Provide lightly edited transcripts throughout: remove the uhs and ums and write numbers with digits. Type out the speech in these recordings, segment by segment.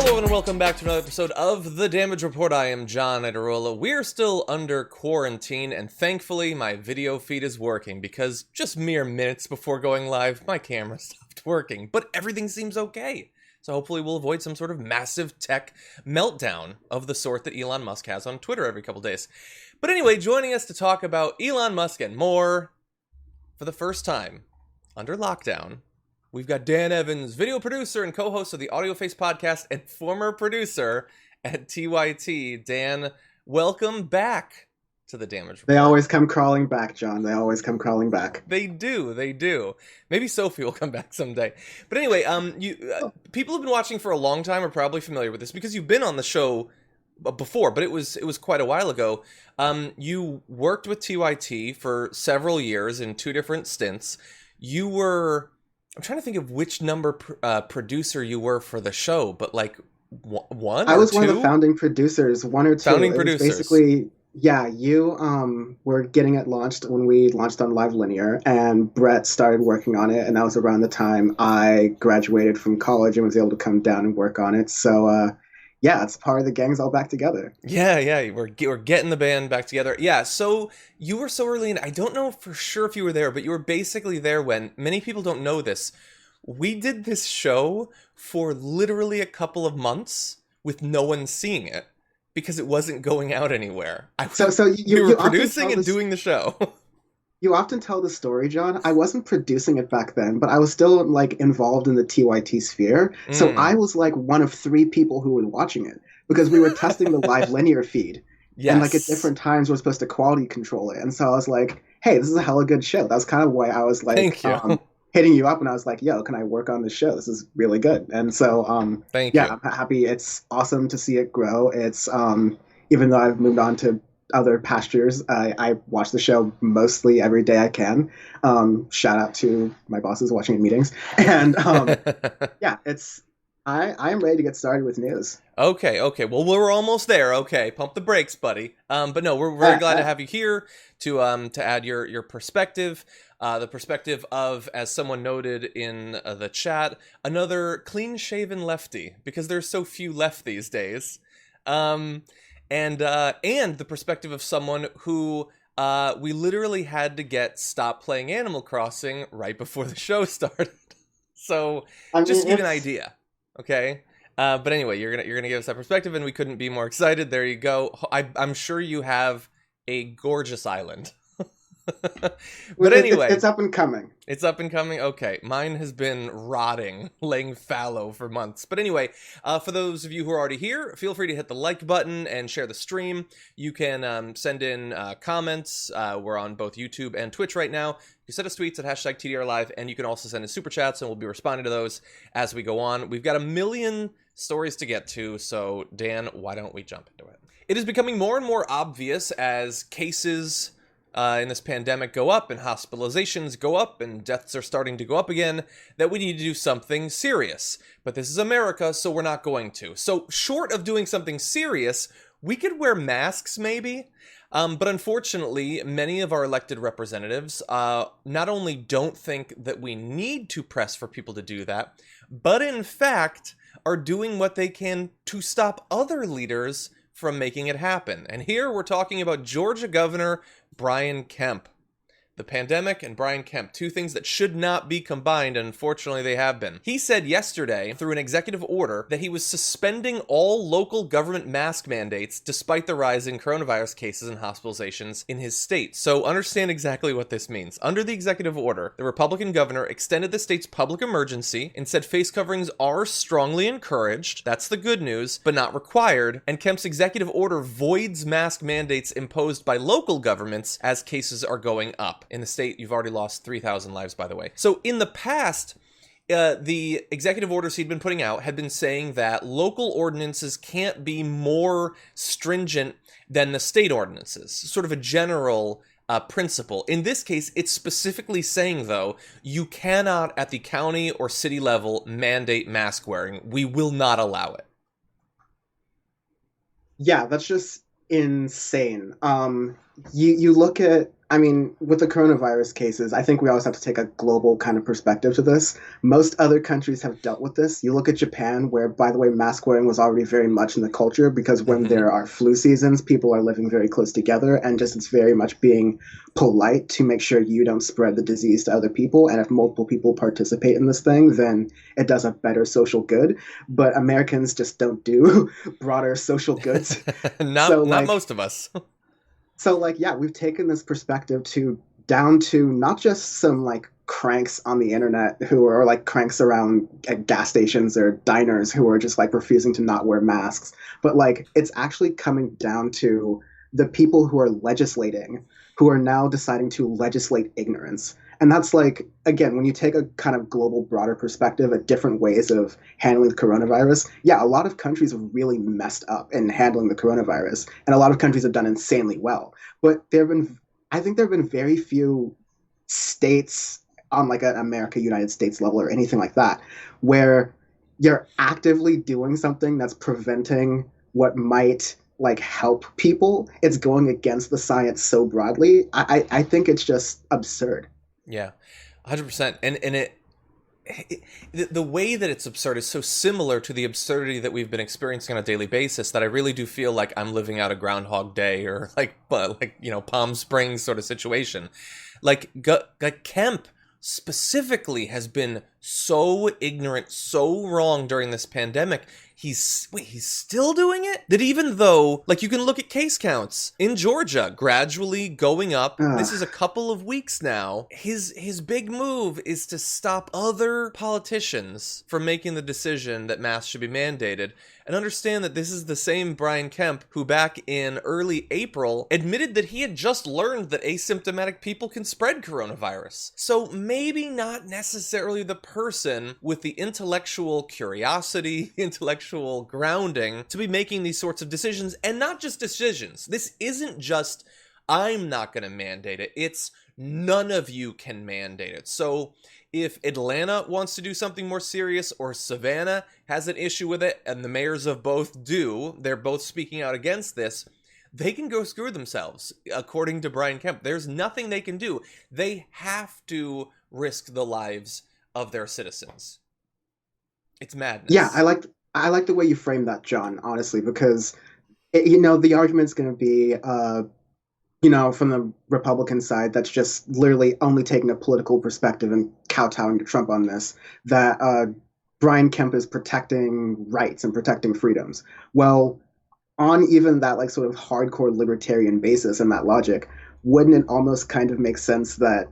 Hello and welcome back to another episode of The Damage Report. I am John Iderola. We're still under quarantine, and thankfully my video feed is working because just mere minutes before going live, my camera stopped working. But everything seems okay. So hopefully we'll avoid some sort of massive tech meltdown of the sort that Elon Musk has on Twitter every couple days. But anyway, joining us to talk about Elon Musk and more, for the first time, under lockdown, we've got Dan Evans, video producer and co-host of the Audio Face podcast and former producer at TYT. Dan, welcome back to The Damage Report. They always come crawling back, John. They always come crawling back. They do. Maybe Sophie will come back someday. But anyway, people who've been watching for a long time are probably familiar with this because you've been on the show before, but it was quite a while ago. You worked with TYT for several years in two different stints. You were... I'm trying to think of which number producer you were for the show, but like one I or was two? one of the founding producers, one or two. Founding producers. Basically, yeah, you were getting it launched when we launched on Live Linear, and Brett started working on it, and that was around the time I graduated from college and was able to come down and work on it. So, yeah, it's part of the gang's all back together. Yeah, we're getting the band back together. Yeah, so you were so early in, I don't know for sure if you were there, but you were basically there when, many people don't know this, we did this show for literally a couple of months with no one seeing it because it wasn't going out anywhere. You were producing and doing the show. You often tell the story, John. I wasn't producing it back then, but I was still like involved in the TYT sphere. So I was like one of three people who were watching it because we were testing the Live Linear feed. Yes. And like at different times we're supposed to quality control it. And so I was like, hey, this is a hella good show. That's kind of why I was like hitting you up and I was like, yo, can I work on this show? This is really good. And so Thank you. I'm happy. It's awesome to see it grow. It's even though I've moved on to other pastures, I watch the show mostly every day I can. Shout out to my bosses watching in meetings. And yeah, I am ready to get started with news. Okay. Well, we're almost there. Okay, pump the brakes, buddy. But no, we're very glad to have you here to add your perspective. The perspective of, as someone noted in the chat, another clean-shaven lefty, because there's so few left these days. And the perspective of someone who we literally had to stop playing Animal Crossing right before the show started. So just to give you an idea, okay? But anyway, you're gonna give us that perspective, and we couldn't be more excited. There you go. I'm sure you have a gorgeous island. But anyway, it's up and coming. It's up and coming. Okay, mine has been rotting, laying fallow for months. But anyway, for those of you who are already here, feel free to hit the like button and share the stream. You can send in comments. We're on both YouTube and Twitch right now. You send us tweets at hashtag TDRLive, and you can also send in super chats, and we'll be responding to those as we go on. We've got a million stories to get to, so Dan, why don't we jump into it? It is becoming more and more obvious as cases in this pandemic go up and hospitalizations go up and deaths are starting to go up again, that we need to do something serious. But this is America, so we're not going to. So short of doing something serious, we could wear masks maybe. But unfortunately, many of our elected representatives not only don't think that we need to press for people to do that, but in fact are doing what they can to stop other leaders from making it happen. And here we're talking about Georgia Governor Brian Kemp. The pandemic and Brian Kemp, two things that should not be combined, and unfortunately they have been. He said yesterday, through an executive order, that he was suspending all local government mask mandates despite the rise in coronavirus cases and hospitalizations in his state. So understand exactly what this means. Under the executive order, the Republican governor extended the state's public emergency and said face coverings are strongly encouraged, that's the good news, but not required, and Kemp's executive order voids mask mandates imposed by local governments as cases are going up. In the state, you've already lost 3,000 lives, by the way. So in the past, the executive orders he'd been putting out had been saying that local ordinances can't be more stringent than the state ordinances. Sort of a general principle. In this case, it's specifically saying, though, you cannot at the county or city level mandate mask wearing. We will not allow it. Yeah, that's just insane. you look at, I mean, with the coronavirus cases, I think we always have to take a global kind of perspective to this. Most other countries have dealt with this. You look at Japan, where, by the way, mask wearing was already very much in the culture because when Hmm. there are flu seasons, people are living very close together, and just it's very much being polite to make sure you don't spread the disease to other people. And if multiple people participate in this thing, then it does a better social good. But Americans just don't do broader social goods. not So not like most of us. so like yeah, we've taken this perspective to down to not just some like cranks on the internet who are like cranks around at gas stations or diners who are just like refusing to not wear masks, but like it's actually coming down to the people who are legislating who are now deciding to legislate ignorance. And that's like, again, when you take a kind of global, broader perspective at different ways of handling the coronavirus, yeah, a lot of countries have really messed up in handling the coronavirus. And a lot of countries have done insanely well. But I think there have been very few states on like an America, United States level or anything like that, where you're actively doing something that's preventing what might like help people. It's going against the science so broadly. I think it's just absurd. Yeah, 100%. And the way that it's absurd is so similar to the absurdity that we've been experiencing on a daily basis that I really do feel like I'm living out a Groundhog Day or like Palm Springs sort of situation. Like Kemp specifically has been so ignorant, so wrong during this pandemic. He's still doing it? That even though, like, you can look at case counts in Georgia gradually going up. This is a couple of weeks now. His big move is to stop other politicians from making the decision that masks should be mandated. And understand that this is the same Brian Kemp who back in early April admitted that he had just learned that asymptomatic people can spread coronavirus. So maybe not necessarily the person with the intellectual curiosity, intellectual grounding to be making these sorts of decisions, and not just decisions. This isn't just, I'm not going to mandate it. It's none of you can mandate it. So if Atlanta wants to do something more serious or Savannah has an issue with it and the mayors of both do, they're both speaking out against this, they can go screw themselves. According to Brian Kemp, there's nothing they can do. They have to risk the lives of their citizens. It's Yeah, madness. I like the way you frame that, John, honestly, because the argument's going to be from the Republican side, that's just literally only taking a political perspective and kowtowing to Trump on this, that Brian Kemp is protecting rights and protecting freedoms. Well, on even that like sort of hardcore libertarian basis and that logic, wouldn't it almost kind of make sense that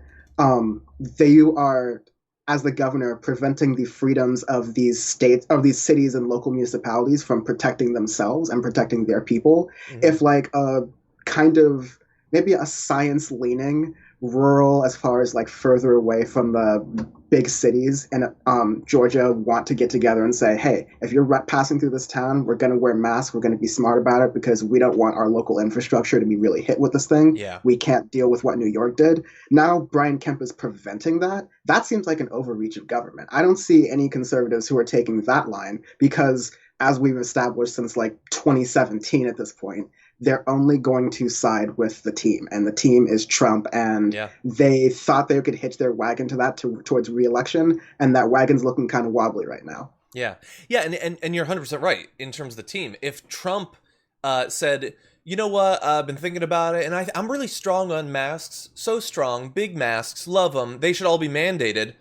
they are, as the governor, preventing the freedoms of these states, of these cities and local municipalities from protecting themselves and protecting their people? Mm-hmm. If like a kind of maybe a science leaning rural as far as like further away from the big cities and Georgia want to get together and say, hey, if you're passing through this town, we're going to wear masks. We're going to be smart about it because we don't want our local infrastructure to be really hit with this thing. Yeah. We can't deal with what New York did. Now Brian Kemp is preventing that. That seems like an overreach of government. I don't see any conservatives who are taking that line because, as we've established since like 2017 at this point, they're only going to side with the team, and the team is Trump. And Yeah. they thought they could hitch their wagon to that towards reelection, and that wagon's looking kind of wobbly right now. Yeah. Yeah, and you're 100% right in terms of the team. If Trump said, you know what, I've been thinking about it, and I'm really strong on masks, so strong, big masks, love them, they should all be mandated.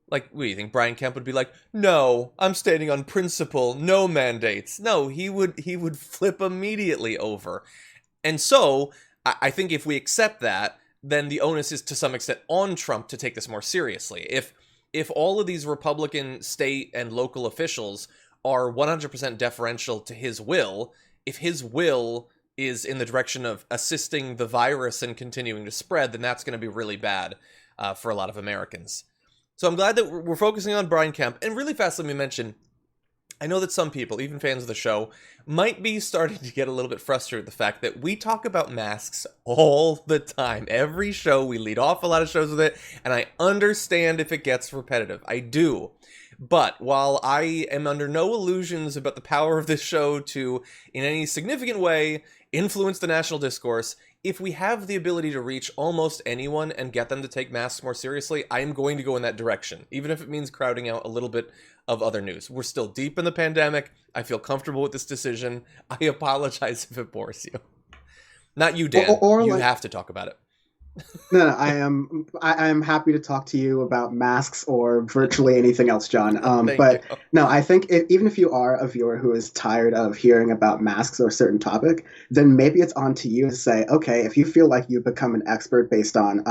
Like, what do you think? Brian Kemp would be like, no, I'm standing on principle, no mandates. No, he would flip immediately over. And so, I think if we accept that, then the onus is to some extent on Trump to take this more seriously. If all of these Republican state and local officials are 100% deferential to his will, if his will is in the direction of assisting the virus and continuing to spread, then that's going to be really bad for a lot of Americans. So I'm glad that we're focusing on Brian Kemp. And really fast, let me mention, I know that some people, even fans of the show, might be starting to get a little bit frustrated with the fact that we talk about masks all the time. Every show, we lead off a lot of shows with it, and I understand if it gets repetitive. I do. But while I am under no illusions about the power of this show to, in any significant way, influence the national discourse, if we have the ability to reach almost anyone and get them to take masks more seriously, I am going to go in that direction, even if it means crowding out a little bit of other news. We're still deep in the pandemic. I feel comfortable with this decision. I apologize if it bores you. Not you, Dan. Or you like, have to talk about it. No, I am happy to talk to you about masks or virtually anything else, John. But you. no, I think even if you are a viewer who is tired of hearing about masks or a certain topic, then maybe it's on to you to say, okay, if you feel like you've become an expert based on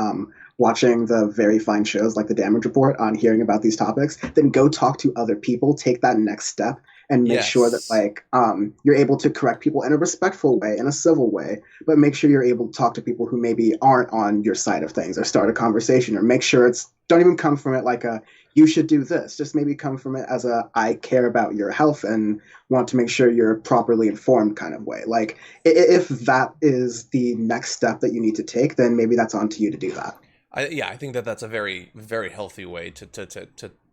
watching the very fine shows like The Damage Report on hearing about these topics, then go talk to other people, take that next step, and make sure that like you're able to correct people in a respectful way, in a civil way, but make sure you're able to talk to people who maybe aren't on your side of things, or start a conversation, or make sure don't even come from it like a you should do this. Just maybe come from it as a I care about your health and want to make sure you're properly informed kind of way. Like if that is the next step that you need to take, then maybe that's on to you to do that. I think that's a very, very healthy way to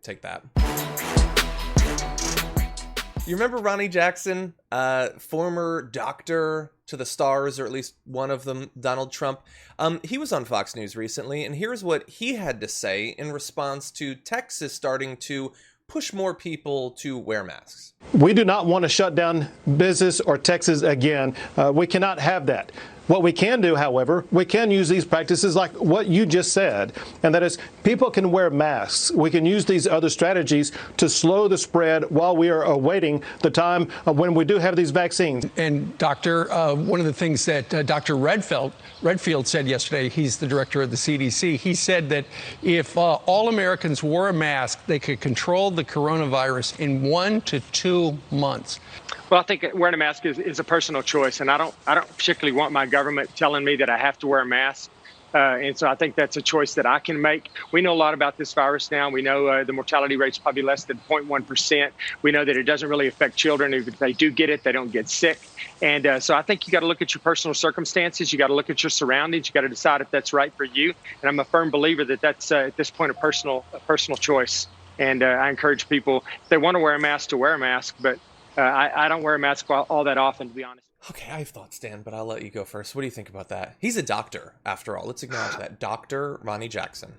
take that. You remember Ronnie Jackson, former doctor to the stars, or at least one of them, Donald Trump? He was on Fox News recently, and here's what he had to say in response to Texas starting to push more people to wear masks. We do not want to shut down business or Texas again. We cannot have that. What we can do, however, we can use these practices like what you just said, and that is people can wear masks. We can use these other strategies to slow the spread while we are awaiting the time when we do have these vaccines. And Doctor, one of the things that Dr. Redfield said yesterday, he's the director of the CDC, he said that if all Americans wore a mask, they could control the coronavirus in 1 to 2 months. Well, I think wearing a mask is a personal choice, and I don't particularly want my government telling me that I have to wear a mask. And so I think that's a choice that I can make. We know a lot about this virus now. We know the mortality rate's probably less than 0.1%. We know that it doesn't really affect children. If they do get it, they don't get sick. And so I think you got to look at your personal circumstances. You got to look at your surroundings. You got to decide if that's right for you. And I'm a firm believer that that's at this point a personal choice. And I encourage people, if they want to wear a mask, to wear a mask. But I don't wear a mask all that often, to be honest. Okay, I have thoughts, Dan, but I'll let you go first. What do you think about that? He's a doctor, after all. Let's acknowledge that. Dr. Ronnie Jackson.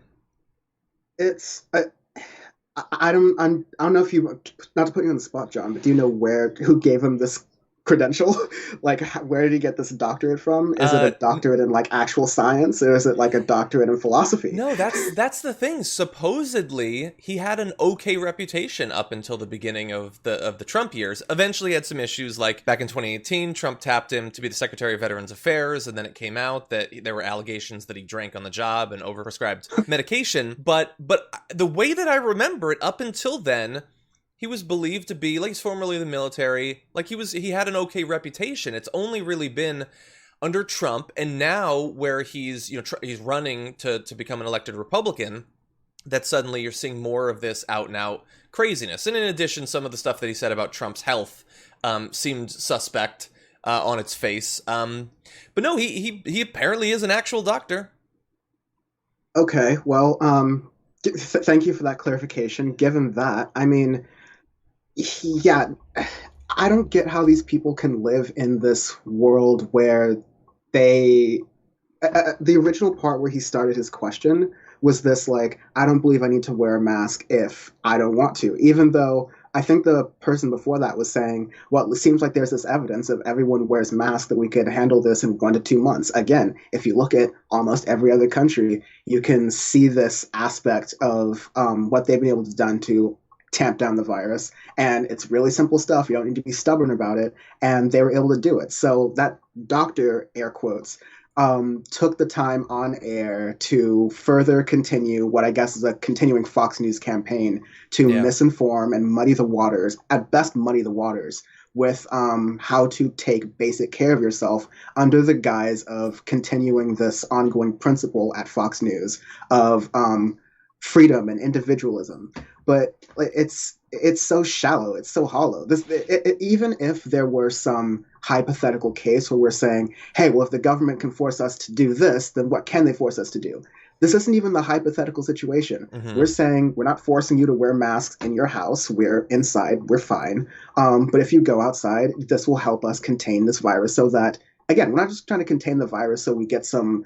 It's I don't know if you, not to put you on the spot, John, but do you know who gave him this credential? Like, where did he get this doctorate from? Is it a doctorate in like actual science, or is it like a doctorate in philosophy? No, that's the thing. Supposedly he had an okay reputation up until the beginning of the Trump years. Eventually had some issues, like back in 2018 Trump tapped him to be the Secretary of Veterans Affairs, and then it came out that there were allegations that he drank on the job and overprescribed medication. But the way that I remember it, up until then, he was believed to be, like, he's formerly in the military, like he had an okay reputation. It's only really been under Trump, and now where he's he's running to become an elected Republican, that suddenly you're seeing more of this out and out craziness. And in addition, some of the stuff that he said about Trump's health seemed suspect on its face. But no, he apparently is an actual doctor. Okay, well, thank you for that clarification. Given that, I mean, yeah, I don't get how these people can live in this world where the original part where he started his question was this, like, I don't believe I need to wear a mask if I don't want to, even though I think the person before that was saying, well, it seems like there's this evidence of everyone wears masks, that we could handle this in 1 to 2 months. Again, if you look at almost every other country, you can see this aspect of what they've been able to done to tamp down the virus. And it's really simple stuff. You don't need to be stubborn about it. And they were able to do it. So that doctor, air quotes, took the time on air to further continue what I guess is a continuing Fox News campaign to misinform and muddy the waters, at best muddy the waters, with how to take basic care of yourself under the guise of continuing this ongoing principle at Fox News of freedom and individualism. But it's so shallow, it's so hollow. Even if there were some hypothetical case where we're saying, hey, well, if the government can force us to do this, then what can they force us to do? This isn't even the hypothetical situation. Mm-hmm. We're saying we're not forcing you to wear masks in your house. We're inside. We're fine. But if you go outside, this will help us contain this virus so that again, we're not just trying to contain the virus so we get some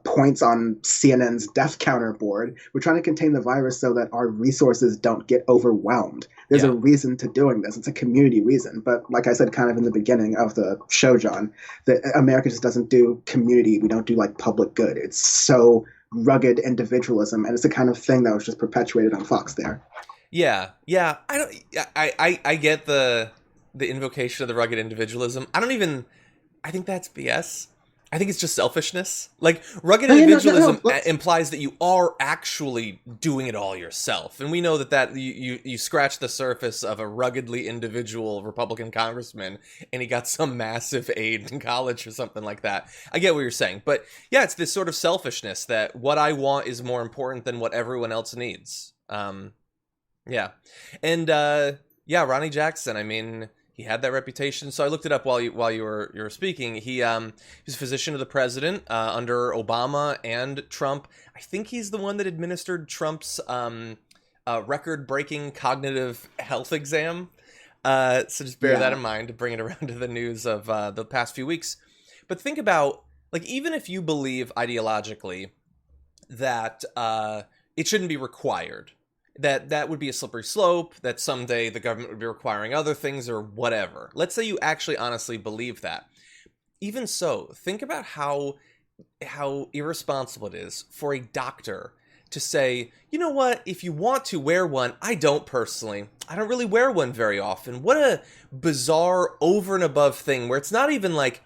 points on CNN's death counter board. We're trying to contain the virus so that our resources don't get overwhelmed. There's a reason to doing this. It's a community reason. But like I said, kind of in the beginning of the show, John, that America just doesn't do community. We don't do like public good. It's so rugged individualism, and it's the kind of thing that was just perpetuated on Fox there. Yeah. I get the invocation of the rugged individualism. I think that's BS. I think it's just selfishness. Like, rugged individualism implies that you are actually doing it all yourself. And we know that you scratch the surface of a ruggedly individual Republican congressman and he got some massive aid in college or something like that. I get what you're saying. But yeah, it's this sort of selfishness that what I want is more important than what everyone else needs. Yeah. And Ronnie Jackson, I mean, he had that reputation. So I looked it up while you were speaking. He was a physician to the president under Obama and Trump. I think he's the one that administered Trump's record-breaking cognitive health exam. So just bear that in mind to bring it around to the news of the past few weeks. But think about, like, even if you believe ideologically that it shouldn't be required, that would be a slippery slope, that someday the government would be requiring other things or whatever. Let's say you actually honestly believe that. Even so, think about how irresponsible it is for a doctor to say, you know what, if you want to wear one, I don't personally. I don't really wear one very often. What a bizarre over and above thing where it's not even like,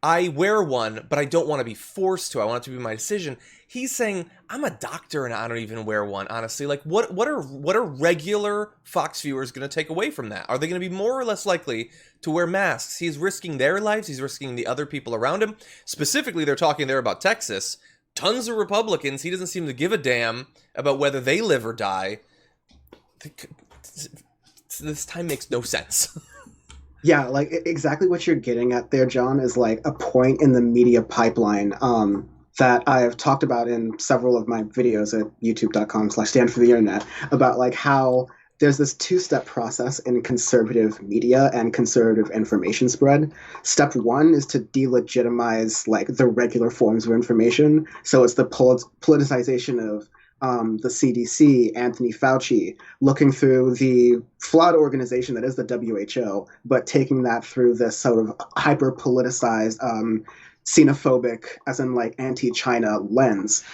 I wear one, but I don't want to be forced to. I want it to be my decision. He's saying, I'm a doctor and I don't even wear one, honestly. Like, what are regular Fox viewers going to take away from that? Are they going to be more or less likely to wear masks? He's risking their lives. He's risking the other people around him. Specifically, they're talking there about Texas. Tons of Republicans. He doesn't seem to give a damn about whether they live or die. This time makes no sense. Yeah, like exactly what you're getting at there, John, is like a point in the media pipeline that I've talked about in several of my videos at youtube.com/stand for the internet about like how there's this two-step process in conservative media and conservative information spread. Step one is to delegitimize like the regular forms of information. So it's the politicization of the CDC, Anthony Fauci, looking through the flawed organization that is the WHO, but taking that through this sort of hyper-politicized, xenophobic, as in like anti-China lens,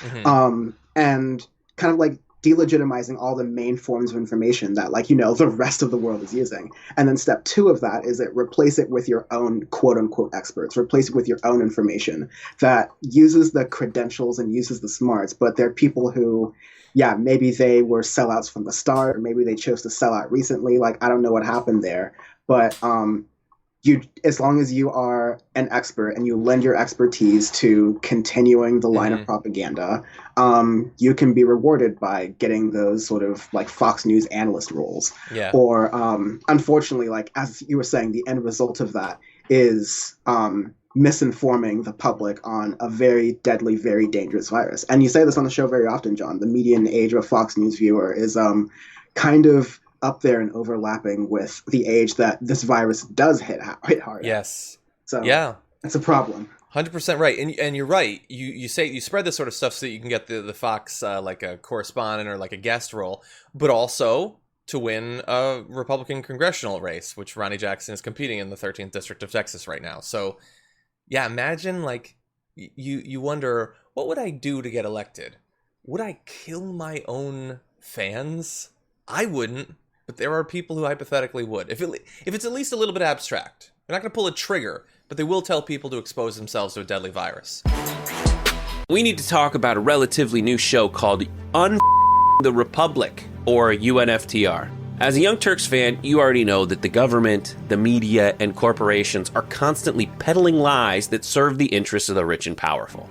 and kind of like delegitimizing all the main forms of information that, like, you know, the rest of the world is using. And then step two of that is replace it with your own quote-unquote experts, replace it with your own information that uses the credentials and uses the smarts, but they're people who, yeah, maybe they were sellouts from the start, or maybe they chose to sell out recently. Like, I don't know what happened there, but as long as you are an expert and you lend your expertise to continuing the line of propaganda, you can be rewarded by getting those sort of like Fox News analyst roles. Yeah. Or unfortunately, like as you were saying, the end result of that is misinforming the public on a very deadly, very dangerous virus. And you say this on the show very often, John. The median age of a Fox News viewer is kind of up there and overlapping with the age that this virus does hit hard. Yes. So yeah, it's a problem. 100% right. And you're right. You say you spread this sort of stuff so that you can get the Fox like a correspondent or like a guest role, but also to win a Republican congressional race, which Ronnie Jackson is competing in the 13th district of Texas right now. So yeah, imagine like you wonder, what would I do to get elected? Would I kill my own fans? I wouldn't. But there are people who hypothetically would. If it's at least a little bit abstract. They're not going to pull a trigger, but they will tell people to expose themselves to a deadly virus. We need to talk about a relatively new show called the Republic, or UNFTR. As a Young Turks fan, you already know that the government, the media, and corporations are constantly peddling lies that serve the interests of the rich and powerful.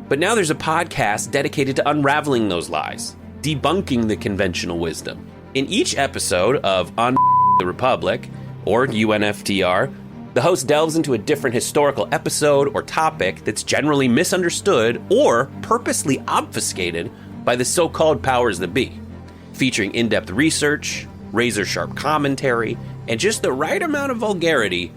But now there's a podcast dedicated to unraveling those lies, debunking the conventional wisdom. In each episode of the Republic, or UNFTR, the host delves into a different historical episode or topic that's generally misunderstood or purposely obfuscated by the so-called powers that be, featuring in-depth research, razor-sharp commentary, and just the right amount of vulgarity.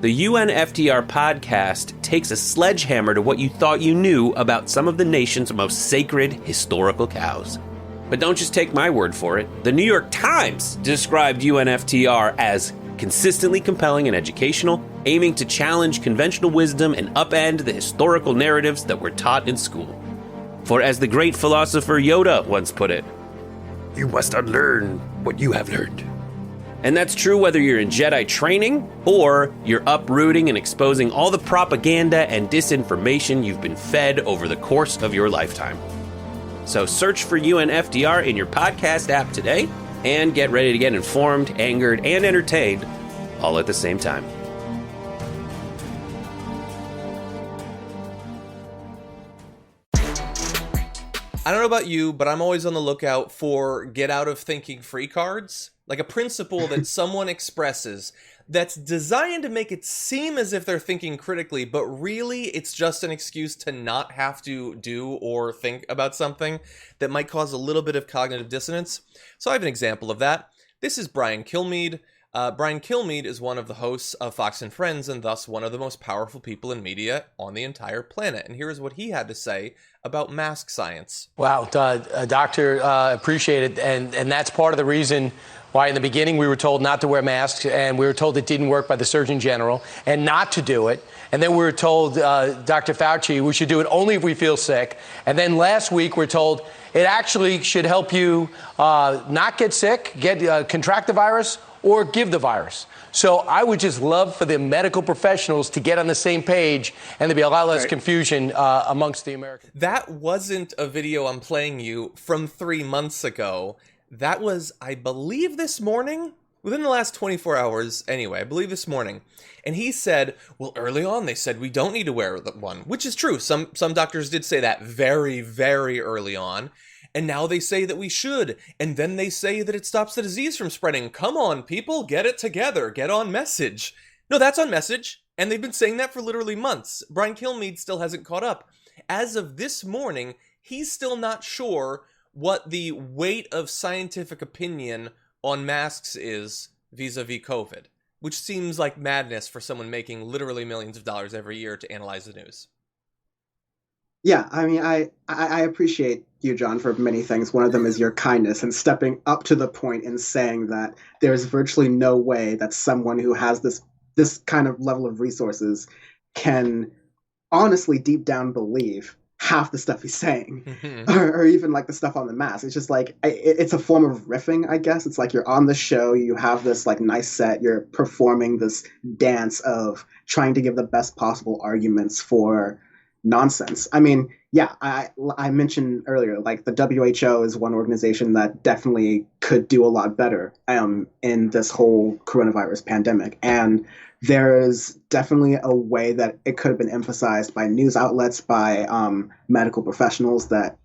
the UNFTR podcast takes a sledgehammer to what you thought you knew about some of the nation's most sacred historical cows. But don't just take my word for it. The New York Times described UNFTR as consistently compelling and educational, aiming to challenge conventional wisdom and upend the historical narratives that were taught in school. For as the great philosopher Yoda once put it, you must unlearn what you have learned. And that's true whether you're in Jedi training or you're uprooting and exposing all the propaganda and disinformation you've been fed over the course of your lifetime. So search for UNFDR in your podcast app today and get ready to get informed, angered, and entertained all at the same time. I don't know about you, but I'm always on the lookout for get out of thinking free cards, like a principle that someone expresses that's designed to make it seem as if they're thinking critically, but really it's just an excuse to not have to do or think about something that might cause a little bit of cognitive dissonance. So I have an example of that. This is Brian Kilmeade. Brian Kilmeade is one of the hosts of Fox and Friends and thus one of the most powerful people in media on the entire planet. And here is what he had to say about mask science. Wow, Doctor, appreciate it. And that's part of the reason why in the beginning we were told not to wear masks, and we were told it didn't work by the Surgeon General and not to do it. And then we were told, Dr. Fauci, we should do it only if we feel sick. And then last week we're told it actually should help you not get sick, contract the virus, or give the virus. So I would just love for the medical professionals to get on the same page and there be a lot less confusion amongst the Americans. That wasn't a video I'm playing you from 3 months ago. That was, I believe, this morning? Within the last 24 hours, anyway, I believe this morning. And he said, well, early on they said we don't need to wear one, which is true. Some doctors did say that very, very early on. And now they say that we should. And then they say that it stops the disease from spreading. Come on, people, get it together. Get on message. No, that's on message. And they've been saying that for literally months. Brian Kilmeade still hasn't caught up. As of this morning, he's still not sure what the weight of scientific opinion on masks is vis-a-vis COVID, which seems like madness for someone making literally millions of dollars every year to analyze the news. Yeah, I mean, I appreciate you, John, for many things. One of them is your kindness and stepping up to the point and saying that there's virtually no way that someone who has this kind of level of resources can honestly deep down believe half the stuff he's saying, or even like the stuff on the mask. It's just like, it's a form of riffing, I guess. It's like you're on the show, you have this like nice set, you're performing this dance of trying to give the best possible arguments for nonsense. I mean, yeah, I mentioned earlier, like the WHO is one organization that definitely could do a lot better in this whole coronavirus pandemic. And there is definitely a way that it could have been emphasized by news outlets, by medical professionals, that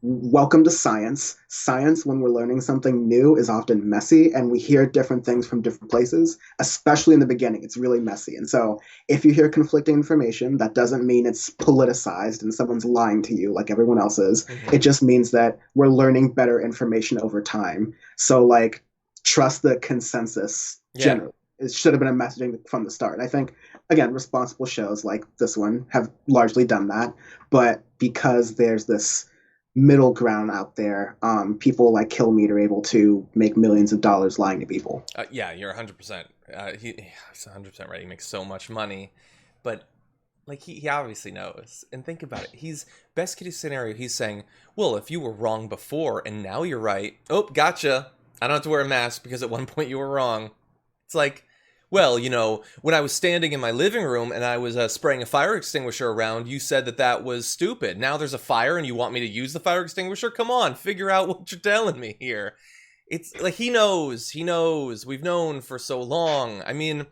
welcome to science. Science, when we're learning something new, is often messy, and we hear different things from different places, especially in the beginning. It's really messy. And so if you hear conflicting information, that doesn't mean it's politicized and someone's lying to you like everyone else is. It just means that we're learning better information over time. So like, trust the consensus generally. It should have been a messaging from the start. I think, again, responsible shows like this one have largely done that. But because there's this middle ground out there, people like Kilmeade are able to make millions of dollars lying to people. Yeah, you're 100%. He's 100% right. He makes so much money. But like he obviously knows. And think about it. He's best case scenario. He's saying, well, if you were wrong before and now you're right. Oh, gotcha. I don't have to wear a mask because at one point you were wrong. It's like, well, you know, when I was standing in my living room and I was spraying a fire extinguisher around, you said that was stupid. Now there's a fire and you want me to use the fire extinguisher? Come on, figure out what you're telling me here. It's like he knows. We've known for so long. I mean,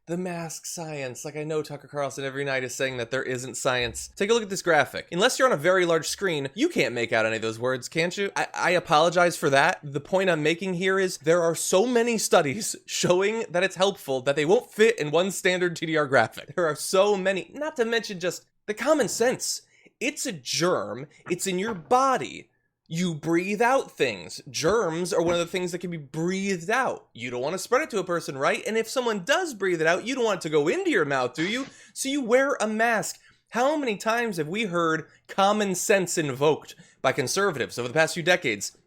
the mask science. Like, I know Tucker Carlson every night is saying that there isn't science. Take a look at this graphic. Unless you're on a very large screen, you can't make out any of those words, can't you? I apologize for that. The point I'm making here is there are so many studies showing that it's helpful that they won't fit in one standard TDR graphic. There are so many, not to mention just the common sense. It's a germ. It's in your body. You breathe out things. Germs are one of the things that can be breathed out. You don't want to spread it to a person, right? And if someone does breathe it out, you don't want it to go into your mouth, do you? So you wear a mask. How many times have we heard common sense invoked by conservatives over the past few decades?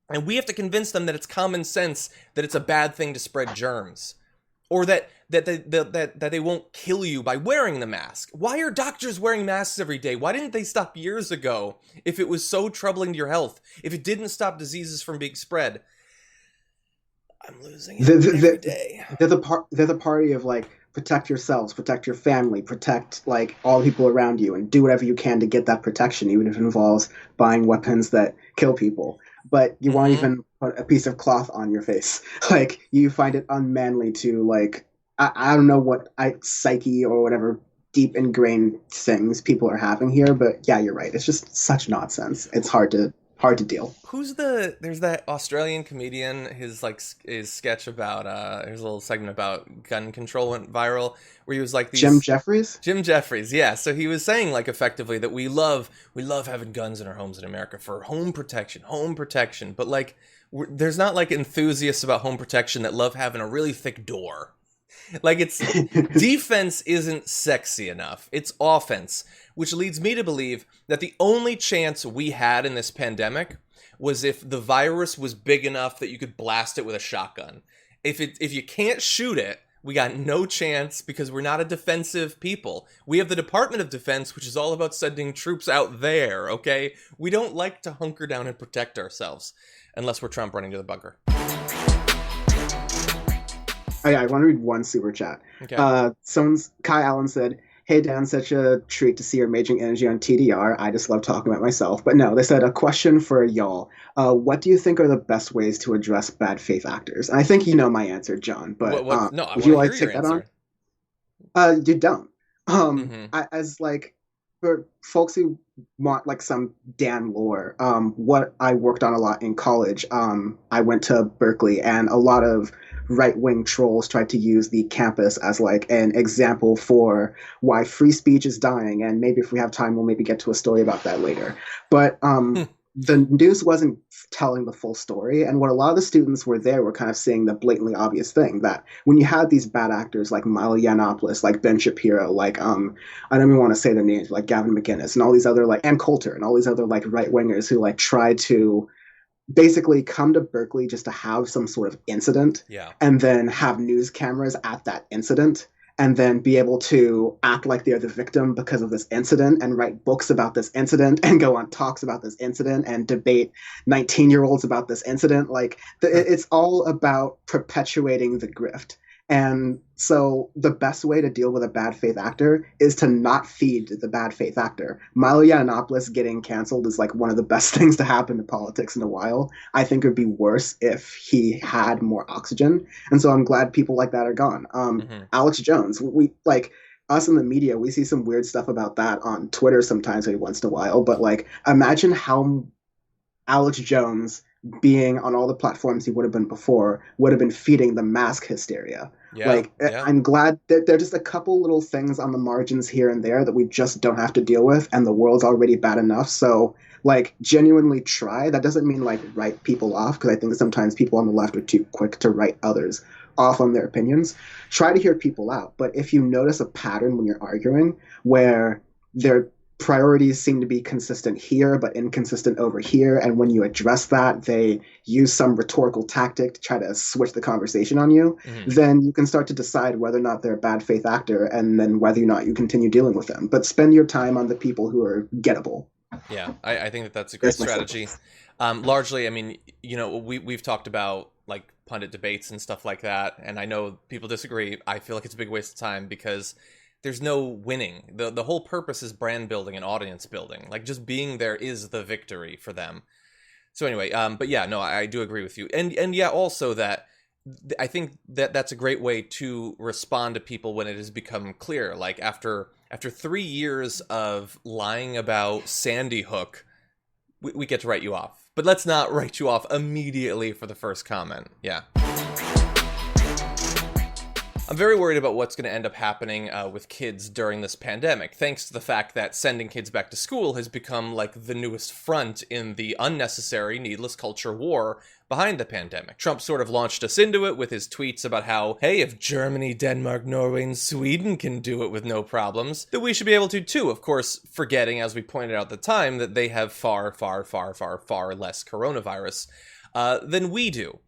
And we have to convince them that it's common sense that it's a bad thing to spread germs. Or that they won't kill you by wearing the mask. Why are doctors wearing masks every day? Why didn't they stop years ago if it was so troubling to your health? If it didn't stop diseases from being spread? I'm losing it every day. They're the party of like, protect yourselves, protect your family, protect like all the people around you, and do whatever you can to get that protection, even if it involves buying weapons that kill people. But you won't even put a piece of cloth on your face. Like, you find it unmanly to, like, I don't know what psyche or whatever deep ingrained things people are having here, but yeah, you're right. It's just such nonsense. It's hard to deal. There's that Australian comedian, his sketch about, there's a little segment about gun control went viral, where he was like Jim Jeffries? Jim Jeffries, yeah. So he was saying, like, effectively that we love having guns in our homes in America for home protection, but like, there's not like enthusiasts about home protection that love having a really thick door. Like, it's defense isn't sexy enough. It's offense, which leads me to believe that the only chance we had in this pandemic was if the virus was big enough that you could blast it with a shotgun. If you can't shoot it, we got no chance because we're not a defensive people. We have the Department of Defense, which is all about sending troops out there, okay? We don't like to hunker down and protect ourselves unless we're Trump running to the bunker. Oh, yeah, I want to read one super chat. Okay. Kai Allen said, "Hey Dan, such a treat to see your amazing energy on TDR. I just love talking about myself." But no, they said, a question for y'all. What do you think are the best ways to address bad faith actors? And I think you know my answer, John. But no, would you like to take that on? You don't. As like, for folks who want like some Dan lore, what I worked on a lot in college, I went to Berkeley, and a lot of right-wing trolls tried to use the campus as like an example for why free speech is dying, and maybe if we have time we'll maybe get to a story about that later. But the news wasn't telling the full story, and what a lot of the students were kind of seeing the blatantly obvious thing, that when you had these bad actors like Milo Yiannopoulos, like Ben Shapiro, like I don't even want to say their names, like Gavin McInnes and all these other like Ann Coulter and all these other like right-wingers who like tried to basically come to Berkeley just to have some sort of incident, and then have news cameras at that incident, and then be able to act like they're the victim because of this incident, and write books about this incident, and go on talks about this incident, and debate 19-year-olds about this incident. Like, it's all about perpetuating the grift. And so the best way to deal with a bad faith actor is to not feed the bad faith actor. Milo Yiannopoulos getting canceled is like one of the best things to happen to politics in a while. I think it would be worse if he had more oxygen. And so I'm glad people like that are gone. Alex Jones, we like us in the media, we see some weird stuff about that on Twitter sometimes every once in a while. But like, imagine how Alex Jones, being on all the platforms he would have been before, would have been feeding the mask hysteria. I'm glad that there are just a couple little things on the margins here and there that we just don't have to deal with, and the world's already bad enough. So like, genuinely try. That doesn't mean like write people off, because I think sometimes people on the left are too quick to write others off on their opinions. Try to hear people out. But if you notice a pattern when you're arguing where their priorities seem to be consistent here but inconsistent over here, and when you address that they use some rhetorical tactic to try to switch the conversation on you, then you can start to decide whether or not they're a bad faith actor, and then whether or not you continue dealing with them. But spend your time on the people who are gettable. Yeah, I think that's a great strategy. Largely, I mean, you know, we've talked about like pundit debates and stuff like that, and I know people disagree. I feel like it's a big waste of time because there's no winning. The whole purpose is brand building and audience building. Like, just being there is the victory for them. So anyway, but yeah, no, I do agree with you. And yeah, also that I think that that's a great way to respond to people when it has become clear. Like, after 3 years of lying about Sandy Hook, we get to write you off. But let's not write you off immediately for the first comment. Yeah. I'm very worried about what's going to end up happening with kids during this pandemic, thanks to the fact that sending kids back to school has become like the newest front in the unnecessary, needless culture war behind the pandemic. Trump sort of launched us into it with his tweets about how, hey, if Germany, Denmark, Norway, and Sweden can do it with no problems, then we should be able to too. Of course, forgetting, as we pointed out at the time, that they have far, far, far, far, far less coronavirus than we do.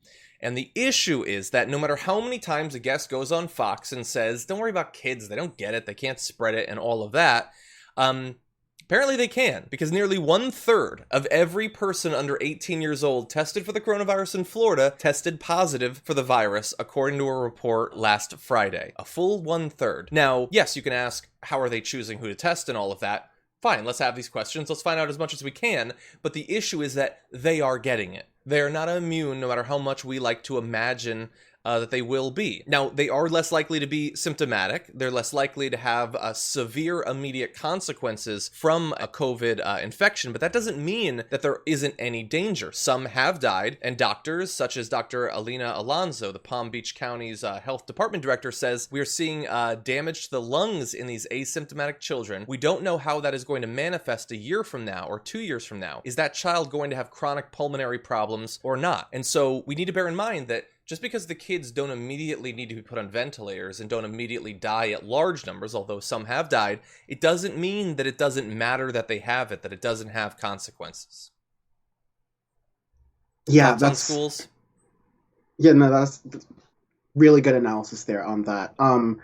And the issue is that no matter how many times a guest goes on Fox and says, don't worry about kids, they don't get it, they can't spread it, and all of that, apparently they can, because nearly 1/3 of every person under 18 years old tested for the coronavirus in Florida tested positive for the virus, according to a report last Friday. A full 1/3. Now, yes, you can ask, how are they choosing who to test and all of that? Fine, let's have these questions, let's find out as much as we can, but the issue is that they are getting it. They are not immune, no matter how much we like to imagine that they will be. Now, they are less likely to be symptomatic. They're less likely to have severe immediate consequences from a COVID infection, but that doesn't mean that there isn't any danger. Some have died, and doctors, such as Dr. Alina Alonso, the Palm Beach County's health department director, says we are seeing damage to the lungs in these asymptomatic children. We don't know how that is going to manifest a year from now or 2 years from now. Is that child going to have chronic pulmonary problems or not? And so we need to bear in mind that just because the kids don't immediately need to be put on ventilators and don't immediately die at large numbers, although some have died, it doesn't mean that it doesn't matter that they have it, that it doesn't have consequences. Yeah, Thoughts on schools? Yeah, no, that's really good analysis there on that. I'm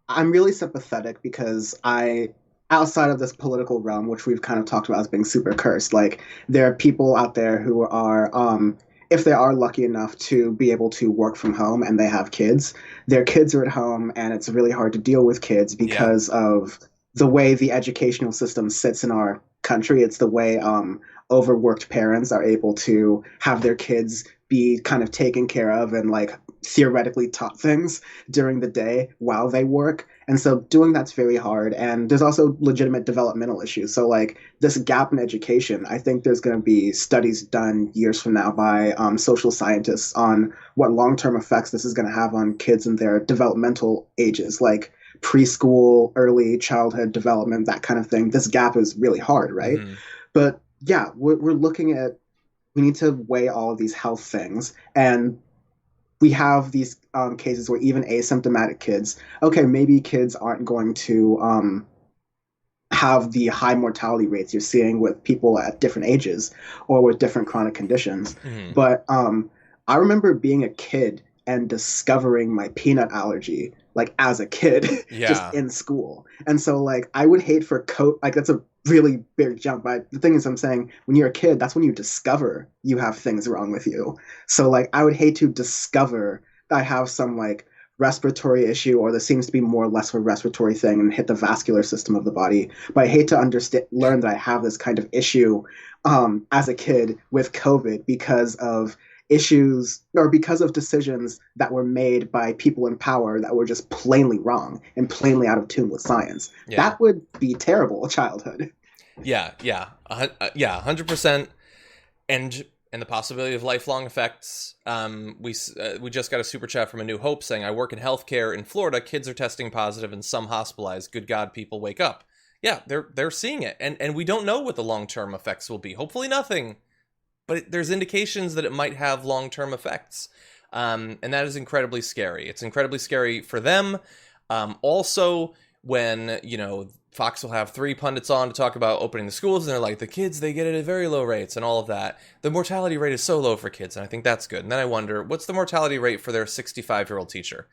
really sympathetic because outside of this political realm, which we've kind of talked about as being super cursed, like there are people out there who are if they are lucky enough to be able to work from home and they have kids, their kids are at home and it's really hard to deal with kids because of the way the educational system sits in our country. It's the way overworked parents are able to have their kids be kind of taken care of and like theoretically taught things during the day while they work. And so doing that's very hard. And there's also legitimate developmental issues. So like this gap in education, I think there's going to be studies done years from now by social scientists on what long-term effects this is going to have on kids in their developmental ages, like preschool, early childhood development, that kind of thing. This gap is really hard, right? Mm-hmm. But yeah, we're looking at, we need to weigh all of these health things. And we have these cases where even asymptomatic kids, okay, maybe kids aren't going to have the high mortality rates you're seeing with people at different ages or with different chronic conditions. Mm-hmm. But I remember being a kid and discovering my peanut allergy, like as a kid, just in school. And so like, I would hate for like that's a really big jump. But the thing is, I'm saying when you're a kid, that's when you discover you have things wrong with you. So like, I would hate to discover that I have some like respiratory issue, or there seems to be more or less of a respiratory thing and hit the vascular system of the body. But I hate to learn that I have this kind of issue as a kid with COVID because of issues or because of decisions that were made by people in power that were just plainly wrong and plainly out of tune with science. That would be terrible childhood. Yeah, 100%. And the possibility of lifelong effects. We just got a super chat from A New Hope saying, I work in healthcare in Florida. Kids are testing positive and some hospitalized. Good God, people wake up. Yeah, they're seeing it. And we don't know what the long-term effects will be. Hopefully nothing. But there's indications that it might have long-term effects. And that is incredibly scary. It's incredibly scary for them. Also, when, Fox will have 3 pundits on to talk about opening the schools, and they're like, the kids, they get it at very low rates and all of that. The mortality rate is so low for kids, and I think that's good. And then I wonder, what's the mortality rate for their 65-year-old teacher?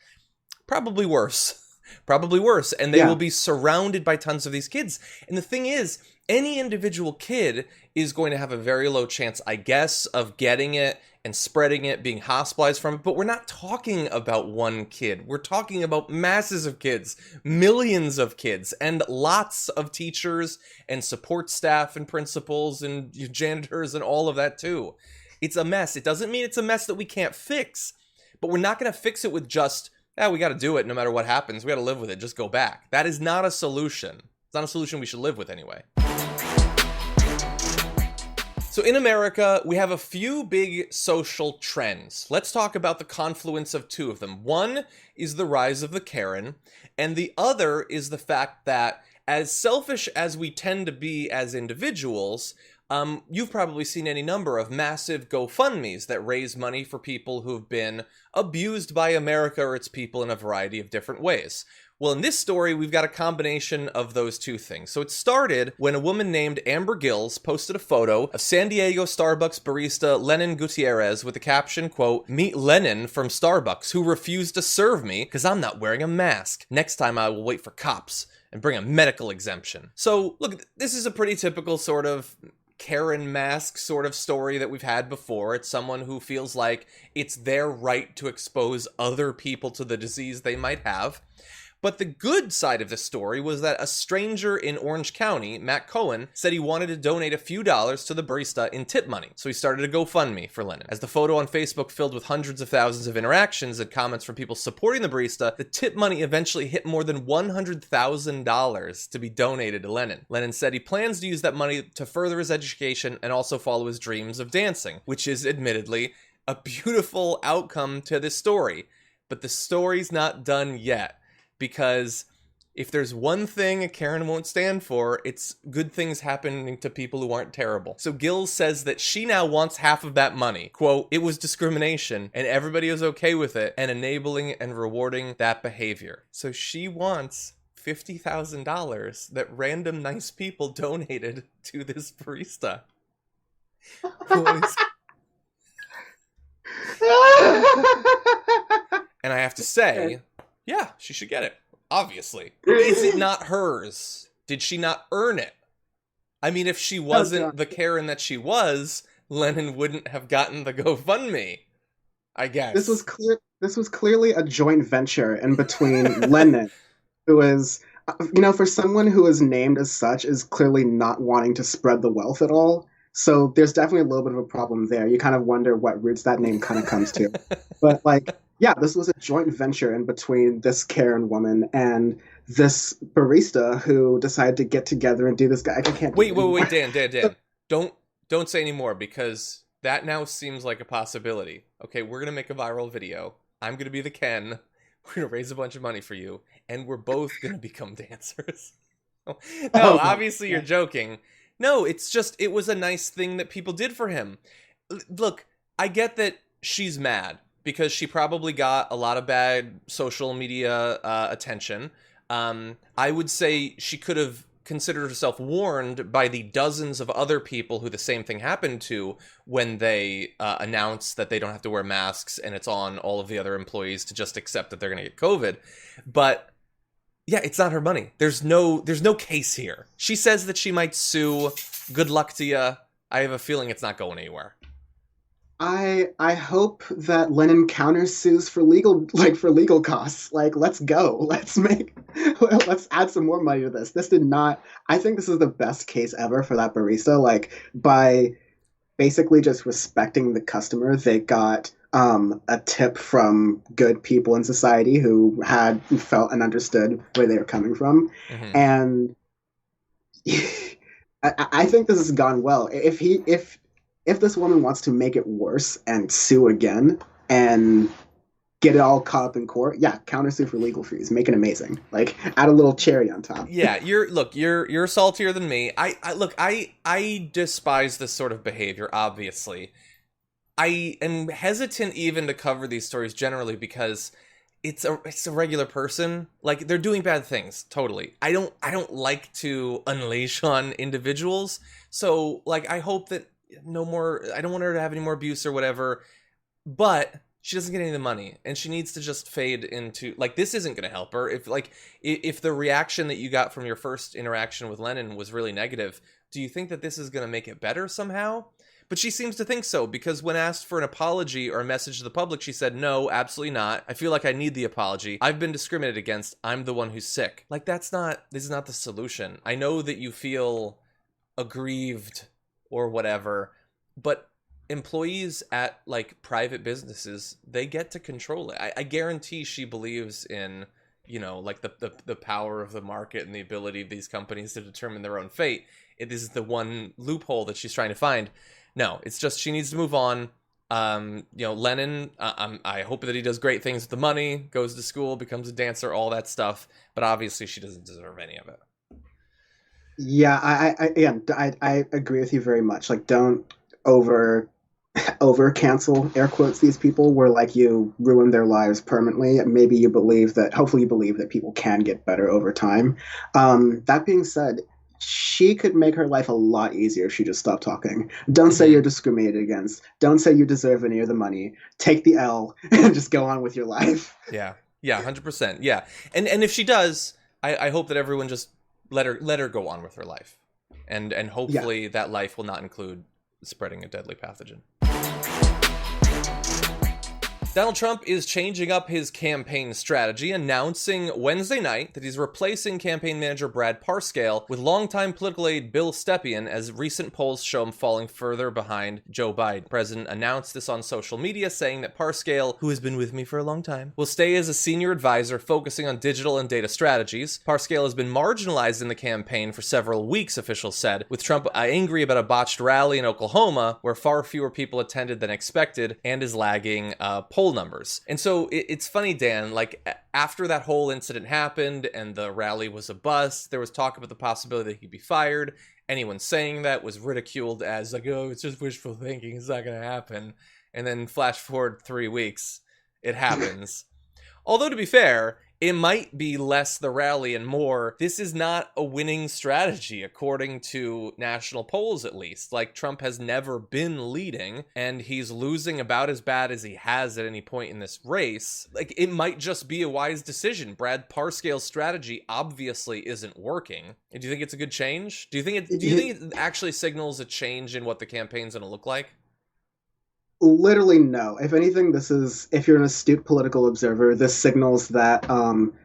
Probably worse. Probably worse. And they will be surrounded by tons of these kids. And the thing is, any individual kid is going to have a very low chance, I guess, of getting it and spreading it, being hospitalized from it. But we're not talking about one kid. We're talking about masses of kids, millions of kids, and lots of teachers and support staff and principals and janitors and all of that too. It's a mess. It doesn't mean it's a mess that we can't fix, but we're not going to fix it with just, we got to do it no matter what happens. We got to live with it. Just go back. That is not a solution. It's not a solution we should live with anyway. So in America, we have a few big social trends. Let's talk about the confluence of two of them. One is the rise of the Karen, and the other is the fact that as selfish as we tend to be as individuals, you've probably seen any number of massive GoFundMes that raise money for people who've been abused by America or its people in a variety of different ways. Well, in this story, we've got a combination of those two things. So it started when a woman named Amber Gills posted a photo of San Diego Starbucks barista Lenin Gutierrez with the caption, quote, "Meet Lenin from Starbucks, who refused to serve me because I'm not wearing a mask. Next time I will wait for cops and bring a medical exemption." So, look, this is a pretty typical sort of Karen mask sort of story that we've had before. It's someone who feels like it's their right to expose other people to the disease they might have. But the good side of the story was that a stranger in Orange County, Matt Cohen, said he wanted to donate a few dollars to the barista in tip money. So he started a GoFundMe for Lenin. As the photo on Facebook filled with hundreds of thousands of interactions and comments from people supporting the barista, the tip money eventually hit more than $100,000 to be donated to Lenin. Lenin said he plans to use that money to further his education and also follow his dreams of dancing, which is admittedly a beautiful outcome to this story. But the story's not done yet. Because if there's one thing Karen won't stand for, it's good things happening to people who aren't terrible. So Gills says that she now wants half of that money. Quote, "It was discrimination, and everybody was okay with it, and enabling and rewarding that behavior." So she wants $50,000 that random nice people donated to this barista. And I have to say, yeah, she should get it. Obviously. Is it not hers? Did she not earn it? I mean, if she wasn't the Karen that she was, Lenin wouldn't have gotten the GoFundMe, I guess. This was clearly a joint venture in between Lenin, who is, for someone who is named as such, is clearly not wanting to spread the wealth at all. So there's definitely a little bit of a problem there. You kind of wonder what roots that name kind of comes to. But yeah, this was a joint venture in between this Karen woman and this barista who decided to get together and do this guy. I can't. Wait, Dan. Don't say any more, because that now seems like a possibility. Okay, we're gonna make a viral video. I'm gonna be the Ken. We're gonna raise a bunch of money for you, and we're both gonna become dancers. No, obviously you're joking. No, it's just, it was a nice thing that people did for him. Look, I get that she's mad because she probably got a lot of bad social media attention. I would say she could have considered herself warned by the dozens of other people who the same thing happened to when they announced that they don't have to wear masks and it's on all of the other employees to just accept that they're going to get COVID. But yeah, it's not her money. There's no case here. She says that she might sue. Good luck to you. I have a feeling it's not going anywhere. I hope that Lenin countersues for legal costs. Let's go. Let's add some more money to this. This did not. I think this is the best case ever for that barista. By basically just respecting the customer, they got a tip from good people in society who had felt and understood where they were coming from. Mm-hmm. And I think this has gone well. If this woman wants to make it worse and sue again and get it all caught up in court, yeah, countersue for legal fees, make it amazing. Add a little cherry on top. Yeah, you're saltier than me. I despise this sort of behavior, obviously. I am hesitant even to cover these stories generally because it's a regular person. They're doing bad things, totally. I don't like to unleash on individuals. So I hope that no more, I don't want her to have any more abuse or whatever, but she doesn't get any of the money and she needs to just fade into, this isn't going to help her. If the reaction that you got from your first interaction with Lenin was really negative, do you think that this is going to make it better somehow? But she seems to think so, because when asked for an apology or a message to the public, she said, "No, absolutely not. I feel like I need the apology. I've been discriminated against. I'm the one who's sick." This is not the solution. I know that you feel aggrieved or whatever, but employees at private businesses, they get to control it. I guarantee she believes in, the power of the market and the ability of these companies to determine their own fate. This is the one loophole that she's trying to find. No, it's just she needs to move on. Lennon, I hope that he does great things with the money, goes to school, becomes a dancer, all that stuff. But obviously, she doesn't deserve any of it. Yeah, I agree with you very much. Like, don't over over cancel air quotes these people where like you ruin their lives permanently. Maybe you believe that, hopefully you believe that people can get better over time. That being said, she could make her life a lot easier if she just stopped talking. Don't say you're discriminated against. Don't say you deserve any of the money. Take the L and just go on with your life. Yeah, 100%. Yeah, and if she does, I hope that everyone just let her go on with her life, and hopefully that life will not include spreading a deadly pathogen. Donald Trump is changing up his campaign strategy, announcing Wednesday night that he's replacing campaign manager Brad Parscale with longtime political aide Bill Stepien, as recent polls show him falling further behind Joe Biden. The president announced this on social media, saying that Parscale, who has been with me for a long time, will stay as a senior advisor focusing on digital and data strategies. Parscale has been marginalized in the campaign for several weeks, officials said, with Trump angry about a botched rally in Oklahoma where far fewer people attended than expected and is lagging poll numbers. And so it's funny, Dan, like after that whole incident happened and the rally was a bust, there was talk about the possibility that he'd be fired. Anyone saying that was ridiculed as like, oh, it's just wishful thinking, it's not going to happen. And then flash forward 3 weeks, it happens. Although to be fair, it might be less the rally and more, this is not a winning strategy, according to national polls at least. Like, Trump has never been leading, and he's losing about as bad as he has at any point in this race. Like, it might just be a wise decision. Brad Parscale's strategy obviously isn't working. And do you think it's a good change? Do you think it actually signals a change in what the campaign's going to look like? Literally no. If anything, if you're an astute political observer, this signals that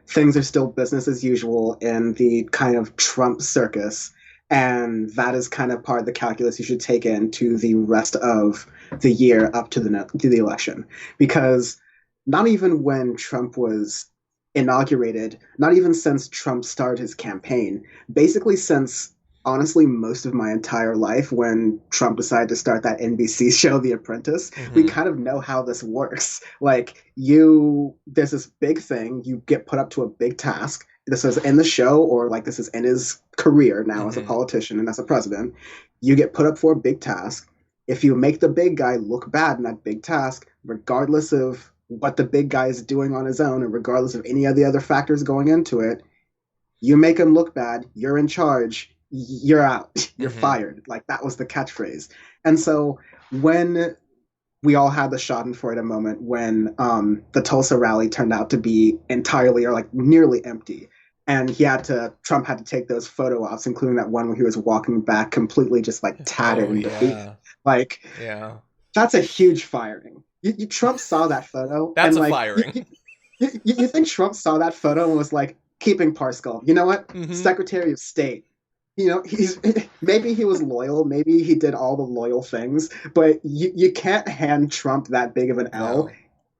things are still business as usual in the kind of Trump circus. And that is kind of part of the calculus you should take into the rest of the year up to the election. Because not even when Trump was inaugurated, not even since Trump started his campaign, basically since honestly most of my entire life when Trump decided to start that NBC show The Apprentice, we kind of know how this works. Like, there's this big thing, you get put up to a big task. This is in the show, or like this is in his career now as a politician and as a president. You get put up for a big task. If you make the big guy look bad in that big task, regardless of what the big guy is doing on his own and regardless of any of the other factors going into it, you make him look bad, you're in charge, you're out, you're fired. Like, that was the catchphrase. And so when we all had the schadenfreude moment when the Tulsa rally turned out to be entirely or like nearly empty, and Trump had to take those photo ops, including that one where he was walking back completely just like tattered and defeated. Like, that's a huge firing. Trump saw that photo. That's and, a firing. You think Trump saw that photo and was like, keeping Parscale, you know what? Secretary of State. You know, maybe he was loyal, maybe he did all the loyal things, but you can't hand Trump that big of an L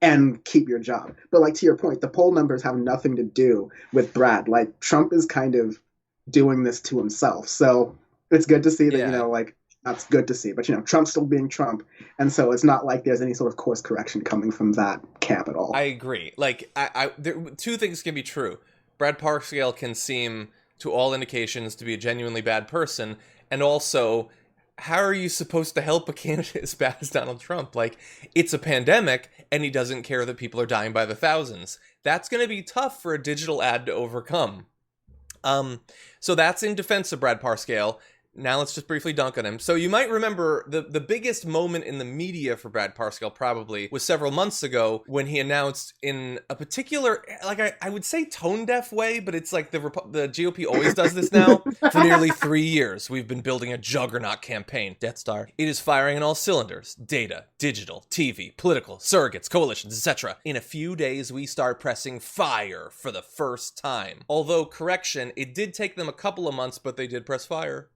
and keep your job. But like, to your point, the poll numbers have nothing to do with Brad. Like, Trump is kind of doing this to himself. So it's good to see that, that's good to see. But, Trump's still being Trump. And so it's not like there's any sort of course correction coming from that camp at all. I agree. Like, two things can be true. Brad Parscale can seem, to all indications, to be a genuinely bad person, and also, how are you supposed to help a candidate as bad as Donald Trump? Like, it's a pandemic, and he doesn't care that people are dying by the thousands. That's going to be tough for a digital ad to overcome. So that's in defense of Brad Parscale. Now let's just briefly dunk on him. So you might remember the biggest moment in the media for Brad Parscale probably was several months ago when he announced in a particular, like I would say tone-deaf way, but it's like the GOP always does this now. For nearly 3 years, we've been building a juggernaut campaign. Death Star. It is firing on all cylinders. Data, digital, TV, political, surrogates, coalitions, etc. In a few days, we start pressing fire for the first time. Although, correction, it did take them a couple of months, but they did press fire.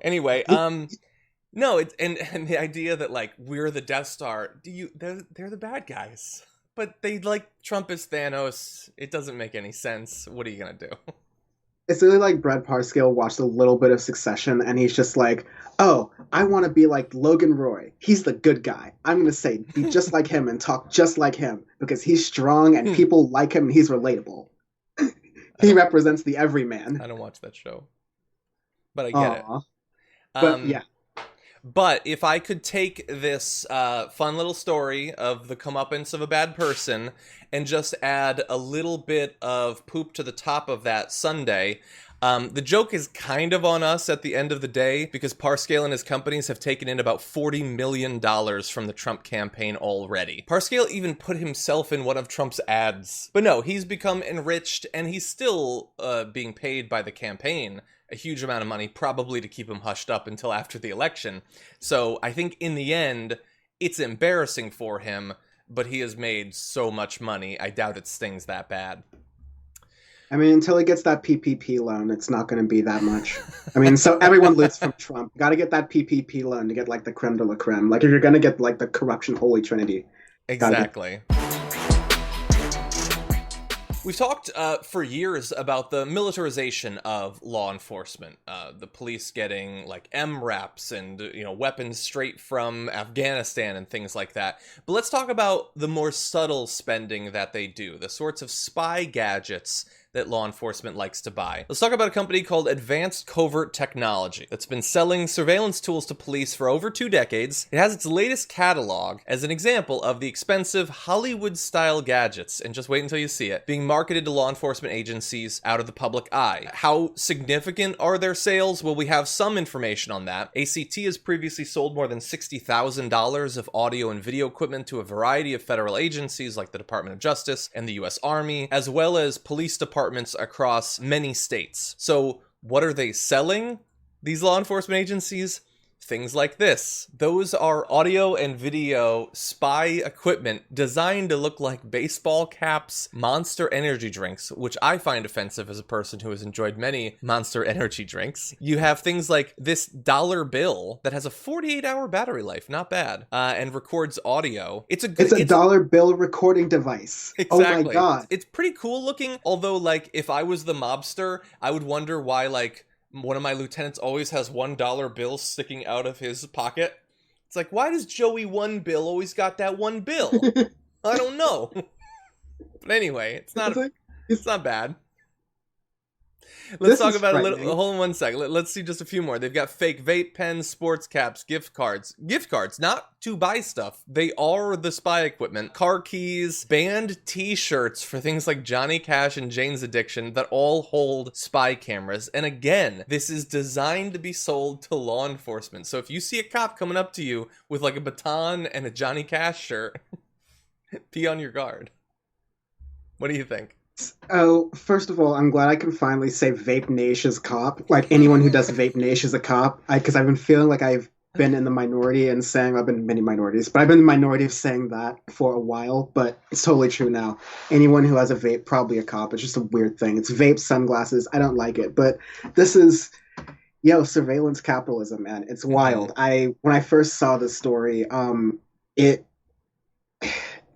Anyway, no, and the idea that like we're the Death Star, they're the bad guys, but they like Trump as Thanos. It doesn't make any sense. What are you gonna do? it's really like Brad Parscale watched a little bit of Succession, and he's just like, oh, I want to be like Logan Roy. He's the good guy. I'm going to say, be just like him and talk just like him because he's strong and people like him and he's relatable. He represents the everyman. I don't watch that show, but I get it. But yeah. But if I could take this fun little story of the comeuppance of a bad person and just add a little bit of poop to the top of that sundae, the joke is kind of on us at the end of the day because Parscale and his companies have taken in about $40 million from the Trump campaign already. Parscale even put himself in one of Trump's ads. But no, he's become enriched and he's still being paid by the campaign a huge amount of money, probably to keep him hushed up until after the election. So I think in the end, it's embarrassing for him, but he has made so much money, I doubt it stings that bad. I mean, until he gets that PPP loan, it's not going to be that much. I mean, so everyone loots from Trump. Got to get that PPP loan to get, like, the creme de la creme. Like, if you're going to get, like, the corruption holy trinity. Exactly. We've talked for years about the militarization of law enforcement, the police getting like MRAPs and weapons straight from Afghanistan and things like that. But let's talk about the more subtle spending that they do, the sorts of spy gadgets that law enforcement likes to buy. Let's talk about a company called Advanced Covert Technology that's been selling surveillance tools to police for over 2 decades. It has its latest catalog as an example of the expensive Hollywood-style gadgets, and just wait until you see it, being marketed to law enforcement agencies out of the public eye. How significant are their sales? Well, we have some information on that. ACT has previously sold more than $60,000 of audio and video equipment to a variety of federal agencies like the Department of Justice and the U.S. Army, as well as police departments across many states. So what are they selling, these law enforcement agencies? Things like this. Those are audio and video spy equipment designed to look like baseball caps, Monster energy drinks, which I find offensive as a person who has enjoyed many Monster energy drinks. You have things like this dollar bill that has a 48-hour battery life, not bad, and records audio. It's a dollar bill recording device. Exactly. Oh my god. It's pretty cool looking, although like if I was the mobster, I would wonder why like one of my lieutenants always has $1 bill sticking out of his pocket. It's like, why does Joey One Bill always got that one bill? I don't know. But anyway, it's not bad. Let's talk about hold on one second. Let's see just a few more. They've got fake vape pens, sports caps, gift cards. Gift cards, not to buy stuff. They are the spy equipment. Car keys, band t-shirts for things like Johnny Cash and Jane's Addiction that all hold spy cameras. And again, this is designed to be sold to law enforcement. So if you see a cop coming up to you with like a baton and a Johnny Cash shirt, be on your guard. What do you think? Oh, first of all, I'm glad I can finally say Vape Nation is cop. Like, anyone who does Vape Nation is a cop. Because I've been feeling like I've been in the minority and saying, I've been in many minorities, but I've been in the minority of saying that for a while, but it's totally true now. Anyone who has a vape, probably a cop. It's just a weird thing. It's vape, sunglasses. I don't like it. But this is, surveillance capitalism, man. It's wild. When I first saw this story,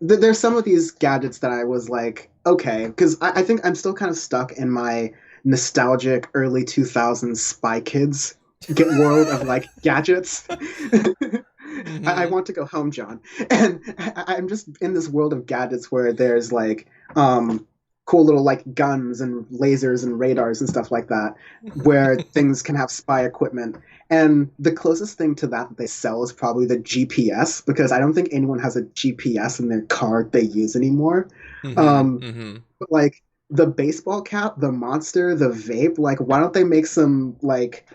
there's some of these gadgets that I was like, okay, because I think I'm still kind of stuck in my nostalgic early 2000s Spy Kids world of like gadgets. Mm-hmm. I want to go home, John. And I'm just in this world of gadgets where there's like cool little like guns and lasers and radars and stuff like that, where things can have spy equipment. And the closest thing to that they sell is probably the GPS, because I don't think anyone has a GPS in their car they use anymore. But like the baseball cap, the Monster, the vape, like why don't they make some like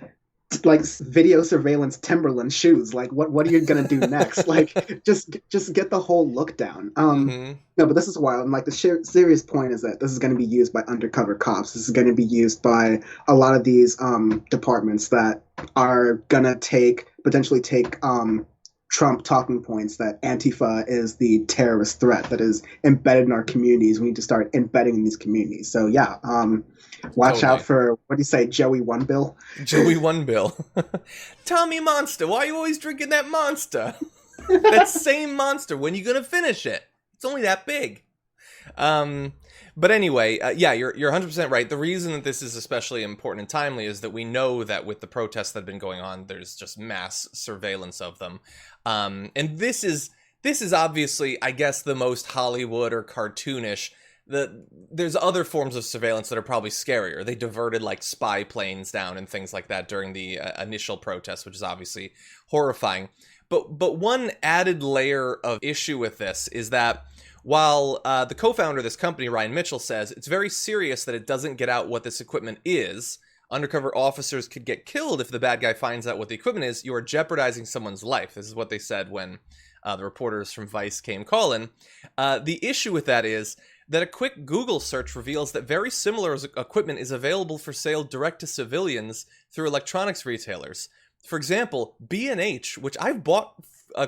video surveillance Timberland shoes? Like what are you gonna do next? Like just get the whole look down. No, but this is wild. And like the serious point is that this is going to be used by undercover cops. This is going to be used by a lot of these departments that are gonna potentially take Trump talking points that Antifa is the terrorist threat that is embedded in our communities. We need to start embedding in these communities. So yeah, watch out for, what do you say, Joey One Bill? Joey One Bill. Tommy Monster, why are you always drinking that Monster? That same Monster, when you gonna finish it? It's only that big. But anyway, yeah, you're 100% right. The reason that this is especially important and timely is that we know that with the protests that have been going on, there's just mass surveillance of them. And this is obviously, I guess, the most Hollywood or cartoonish. There's other forms of surveillance that are probably scarier. They diverted like spy planes down and things like that during the initial protests, which is obviously horrifying. But one added layer of issue with this is that while the co-founder of this company, Ryan Mitchell, says it's very serious that it doesn't get out what this equipment is, undercover officers could get killed if the bad guy finds out what the equipment is, you are jeopardizing someone's life. This is what they said when the reporters from Vice came calling. The issue with that is that a quick Google search reveals that very similar equipment is available for sale direct to civilians through electronics retailers. For example, B&H, which I've bought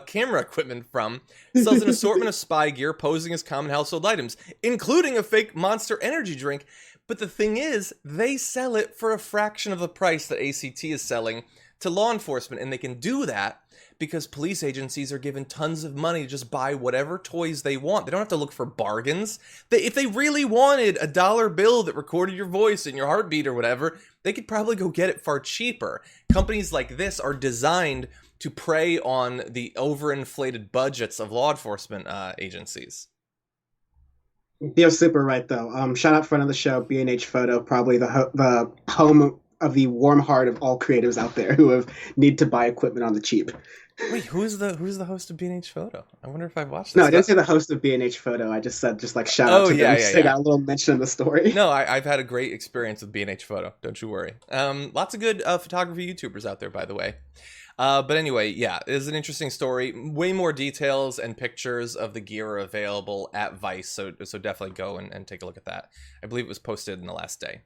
camera equipment from, sells an assortment of spy gear posing as common household items, including a fake Monster Energy drink. But the thing is, they sell it for a fraction of the price that ACT is selling to law enforcement, and they can do that because police agencies are given tons of money to just buy whatever toys they want. They don't have to look for bargains. If they really wanted a $1 bill that recorded your voice and your heartbeat or whatever, they could probably go get it far cheaper. Companies like this are designed to prey on the overinflated budgets of law enforcement agencies. You're super right, though. Shout out friend of the show, B&H Photo, probably the home of the warm heart of all creatives out there who need to buy equipment on the cheap. Wait, who's the host of B&H Photo? I wonder if I've watched this. No, I didn't say the host of B&H Photo. I just said shout out to them. They got a little mention in the story. No, I've had a great experience with B&H Photo. Don't you worry. Lots of good photography YouTubers out there, by the way. But anyway, yeah, it is an interesting story. Way more details and pictures of the gear are available at Vice, so definitely go and take a look at that. I believe it was posted in the last day.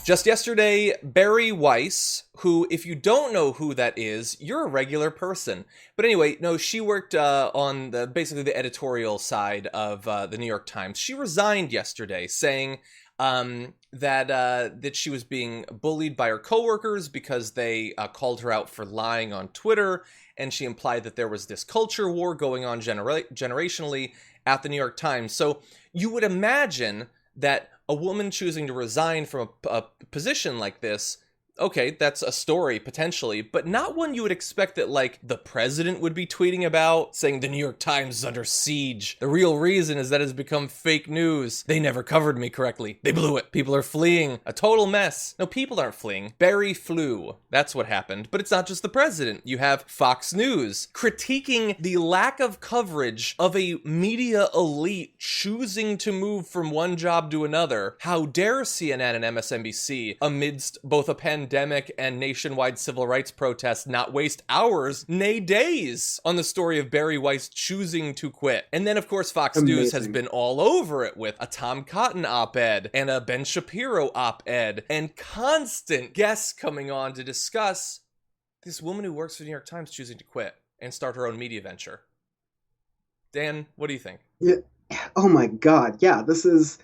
Just yesterday, Bari Weiss, who, if you don't know who that is, you're a regular person. But anyway, no, she worked on basically the editorial side of the New York Times. She resigned yesterday, saying that she was being bullied by her coworkers because they called her out for lying on Twitter, and she implied that there was this culture war going on generationally at the New York Times. So you would imagine that a woman choosing to resign from a position like this, okay, that's a story potentially, but not one you would expect that like the president would be tweeting about, saying the New York Times is under siege. The real reason is that it's become fake news. They never covered me correctly. They blew it. People are fleeing. A total mess. No, people aren't fleeing. Bari flew. That's what happened. But it's not just the president. You have Fox News critiquing the lack of coverage of a media elite choosing to move from one job to another. How dare CNN and MSNBC, amidst both a pandemic and nationwide civil rights protests, not waste hours, nay days, on the story of Bari Weiss choosing to quit. And then, of course, Fox News has been all over it with a Tom Cotton op-ed and a Ben Shapiro op-ed and constant guests coming on to discuss this woman who works for the New York Times choosing to quit and start her own media venture. Dan, what do you think? Yeah. Oh my God. Yeah, this is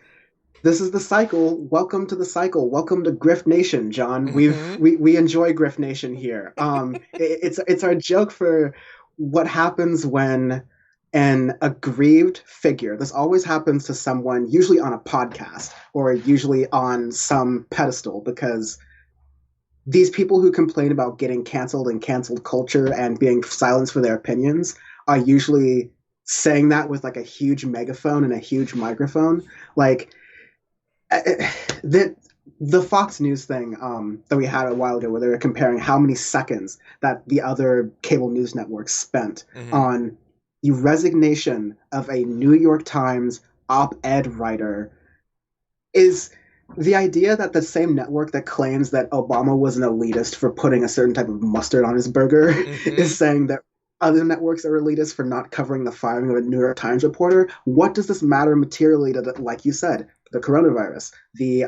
the cycle. Welcome to the cycle. Welcome to Grift Nation, John. We enjoy Grift Nation here. It's our joke for what happens when an aggrieved figure. This always happens to someone, usually on a podcast or usually on some pedestal, because these people who complain about getting canceled and canceled culture and being silenced for their opinions are usually saying that with like a huge megaphone and a huge microphone. Like, the Fox News thing that we had a while ago, where they were comparing how many seconds that the other cable news networks spent on the resignation of a New York Times op-ed writer, is the idea that the same network that claims that Obama was an elitist for putting a certain type of mustard on his burger is saying that other networks are elitist for not covering the firing of a New York Times reporter. What does this matter materially to, like you said, the coronavirus, the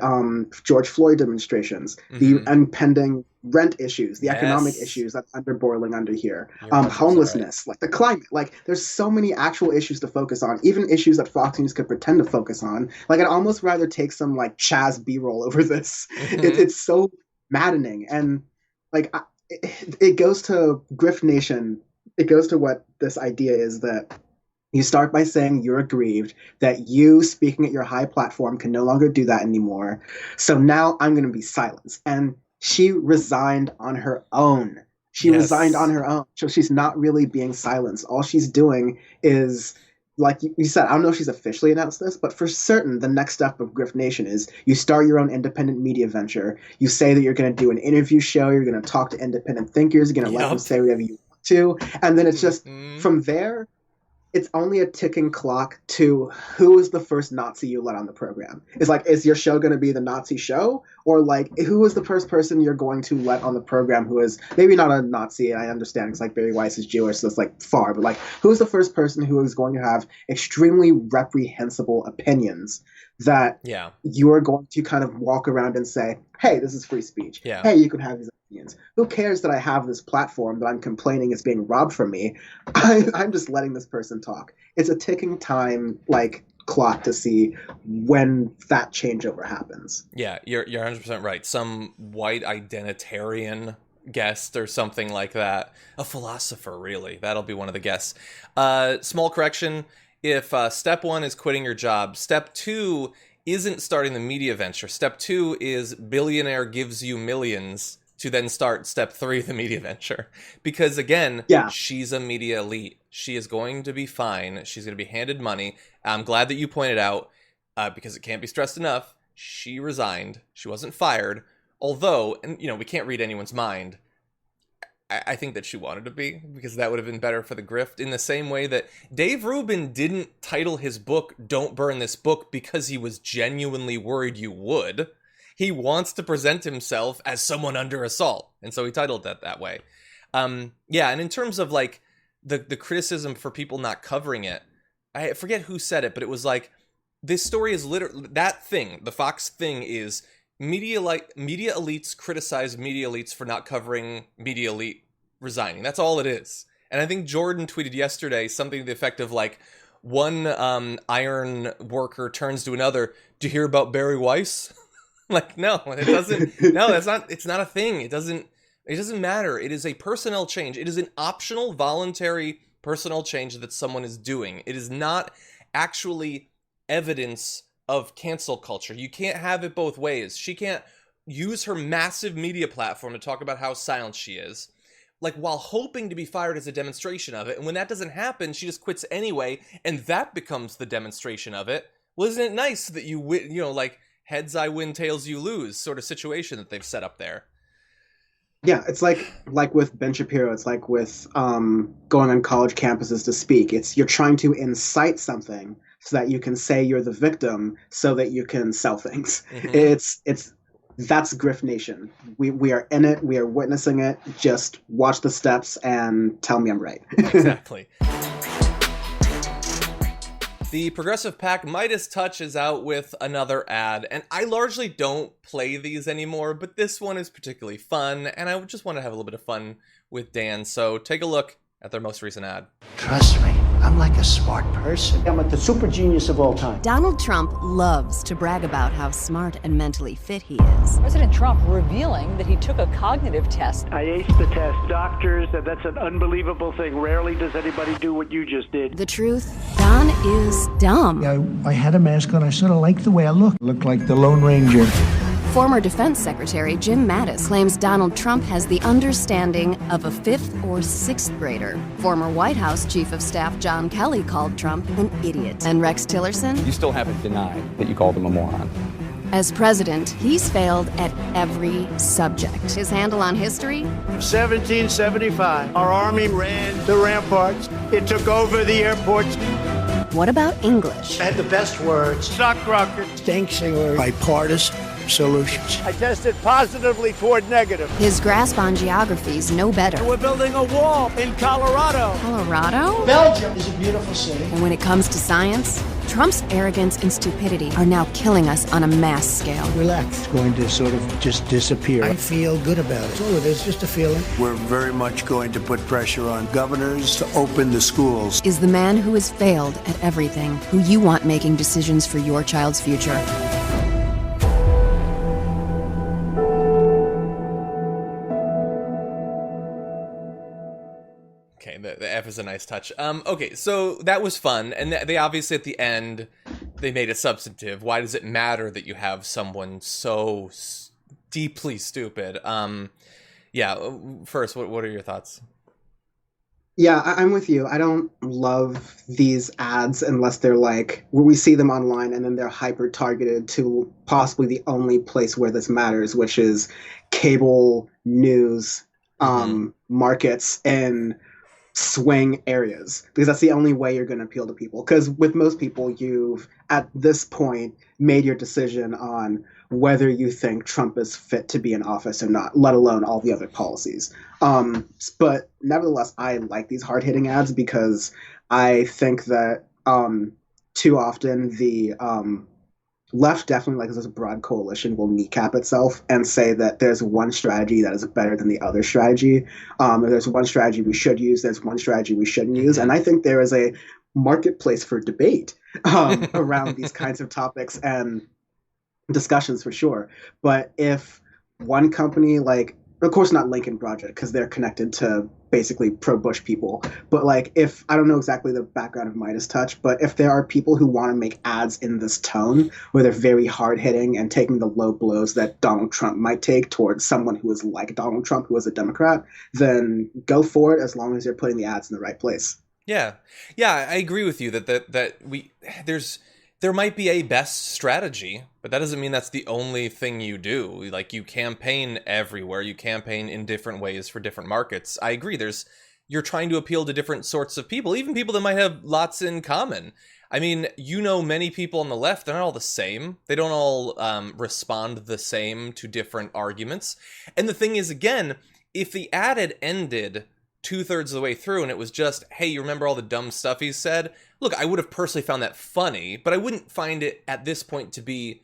George Floyd demonstrations, the impending rent issues, the economic issues that are boiling under here, homelessness, like the climate. Like, there's so many actual issues to focus on, even issues that Fox News could pretend to focus on. Like, I'd almost rather take some like Chaz B-roll over this. It's so maddening. And like, it goes to Grift Nation. It goes to what this idea is that You start by saying you're aggrieved, that you speaking at your high platform can no longer do that anymore. So now I'm going to be silenced. And she resigned on her own. She resigned on her own. So she's not really being silenced. All she's doing is, like you said, I don't know if she's officially announced this, but for certain, the next step of Grift Nation is you start your own independent media venture. You say that you're going to do an interview show. You're going to talk to independent thinkers. You're going to let them say whatever you want to. And then it's just from there, it's only a ticking clock to who is the first Nazi you let on the program. It's like, is your show going to be the Nazi show? Or like, who is the first person you're going to let on the program who is maybe not a Nazi? I understand because like Barry Weiss is Jewish, so it's like far, but like, who is the first person who is going to have extremely reprehensible opinions that you are going to kind of walk around and say, hey, this is free speech. Hey, you can have these opinions. Who cares that I have this platform that I'm complaining is being robbed from me? I'm just letting this person talk. It's a ticking time like clock to see when that changeover happens. Yeah, you're 100% right. Some white identitarian guest or something like that. A philosopher, really. That'll be one of the guests. Small correction. If step 1 is quitting your job, step 2 isn't starting the media venture. Step 2 is billionaire gives you millions to then start step 3 of the media venture. Because again, she's a media elite. She is going to be fine. She's going to be handed money. I'm glad that you pointed out, because it can't be stressed enough, she resigned. She wasn't fired. Although, and we can't read anyone's mind, I think that she wanted to be, because that would have been better for the grift, in the same way that Dave Rubin didn't title his book Don't Burn This Book because he was genuinely worried you would. He wants to present himself as someone under assault, and so he titled that way. And in terms of like the criticism for people not covering it, I forget who said it, but it was like, this story is literally that thing. The Fox thing is media elites criticize media elites for not covering media elite resigning. That's all it is. And I think Jordan tweeted yesterday something to the effect of like, one iron worker turns to another, "Do you hear about Barry Weiss?" Like, no, it doesn't. No, it's not a thing. It doesn't matter. It is a personnel change. It is an optional, voluntary personnel change that someone is doing. It is not actually evidence of cancel culture. You can't have it both ways. She can't use her massive media platform to talk about how silent she is, like, while hoping to be fired as a demonstration of it. And when that doesn't happen, she just quits anyway, and that becomes the demonstration of it. Well, isn't it nice that you win, like, heads I win, tails you lose sort of situation that they've set up there? Yeah, it's like with Ben Shapiro, it's like with going on college campuses to speak. It's you're trying to incite something so that you can say you're the victim so that you can sell things. Mm-hmm. That's Grift Nation. We are in it. We are witnessing it. Just watch the steps and tell me I'm right. Exactly. The Progressive PAC Midas Touch is out with another ad, and I largely don't play these anymore, but this one is particularly fun, and I just want to have a little bit of fun with Dan, so take a look at their most recent ad. Trust me, I'm like a smart person. I'm like the super genius of all time. Donald Trump loves to brag about how smart and mentally fit he is. President Trump revealing that he took a cognitive test. I aced the test. Doctors, that's an unbelievable thing. Rarely does anybody do what you just did. The truth, Don is dumb. I had a mask on. I sort of liked the way I looked. Looked like the Lone Ranger. Former Defense Secretary Jim Mattis claims Donald Trump has the understanding of a 5th or 6th grader. Former White House Chief of Staff John Kelly called Trump an idiot. And Rex Tillerson? You still haven't denied that you called him a moron. As president, he's failed at every subject. His handle on history? 1775. Our army ran the ramparts. It took over the airports. What about English? I had the best words. Sock rocker. Stank singer. Bipartisan solutions. I tested positively toward negative. His grasp on geography's no better. We're building a wall in Colorado. Colorado? Belgium is a beautiful city. And when it comes to science, Trump's arrogance and stupidity are now killing us on a mass scale. Relax. It's going to sort of just disappear. I feel good about it. That's all it is, just a feeling. We're very much going to put pressure on governors to open the schools. Is the man who has failed at everything, who you want making decisions for your child's future. The F is a nice touch. Okay, so that was fun, and they obviously at the end they made it substantive. Why does it matter that you have someone so deeply stupid? Yeah. First, what are your thoughts? Yeah, I'm with you. I don't love these ads unless they're like where we see them online and then they're hyper targeted to possibly the only place where this matters, which is cable news markets and swing areas, because that's the only way you're going to appeal to people. Because with most people, you've at this point made your decision on whether you think Trump is fit to be in office or not, let alone all the other policies. But nevertheless, I like these hard-hitting ads because I think that too often the left, definitely like this broad coalition, will kneecap itself and say that there's one strategy that is better than the other strategy. There's one strategy we should use, there's one strategy we shouldn't use. And I think there is a marketplace for debate around these kinds of topics and discussions for sure. But if one company, like, of course not Lincoln Project because they're connected to basically pro-Bush people, but like if I don't know exactly the background of Midas Touch, but if there are people who want to make ads in this tone where they're very hard-hitting and taking the low blows that Donald Trump might take towards someone who is like Donald Trump, who is a Democrat, then go for it as long as you're putting the ads in the right place. Yeah, I agree with you that there might be a best strategy, but that doesn't mean that's the only thing you do. Like, you campaign everywhere. You campaign in different ways for different markets. I agree. You're trying to appeal to different sorts of people, even people that might have lots in common. I mean, many people on the left, they're not all the same. They don't all respond the same to different arguments. And the thing is, again, if the ad had ended 2/3 of the way through and it was just, hey, you remember all the dumb stuff he said? Look, I would have personally found that funny, but I wouldn't find it at this point to be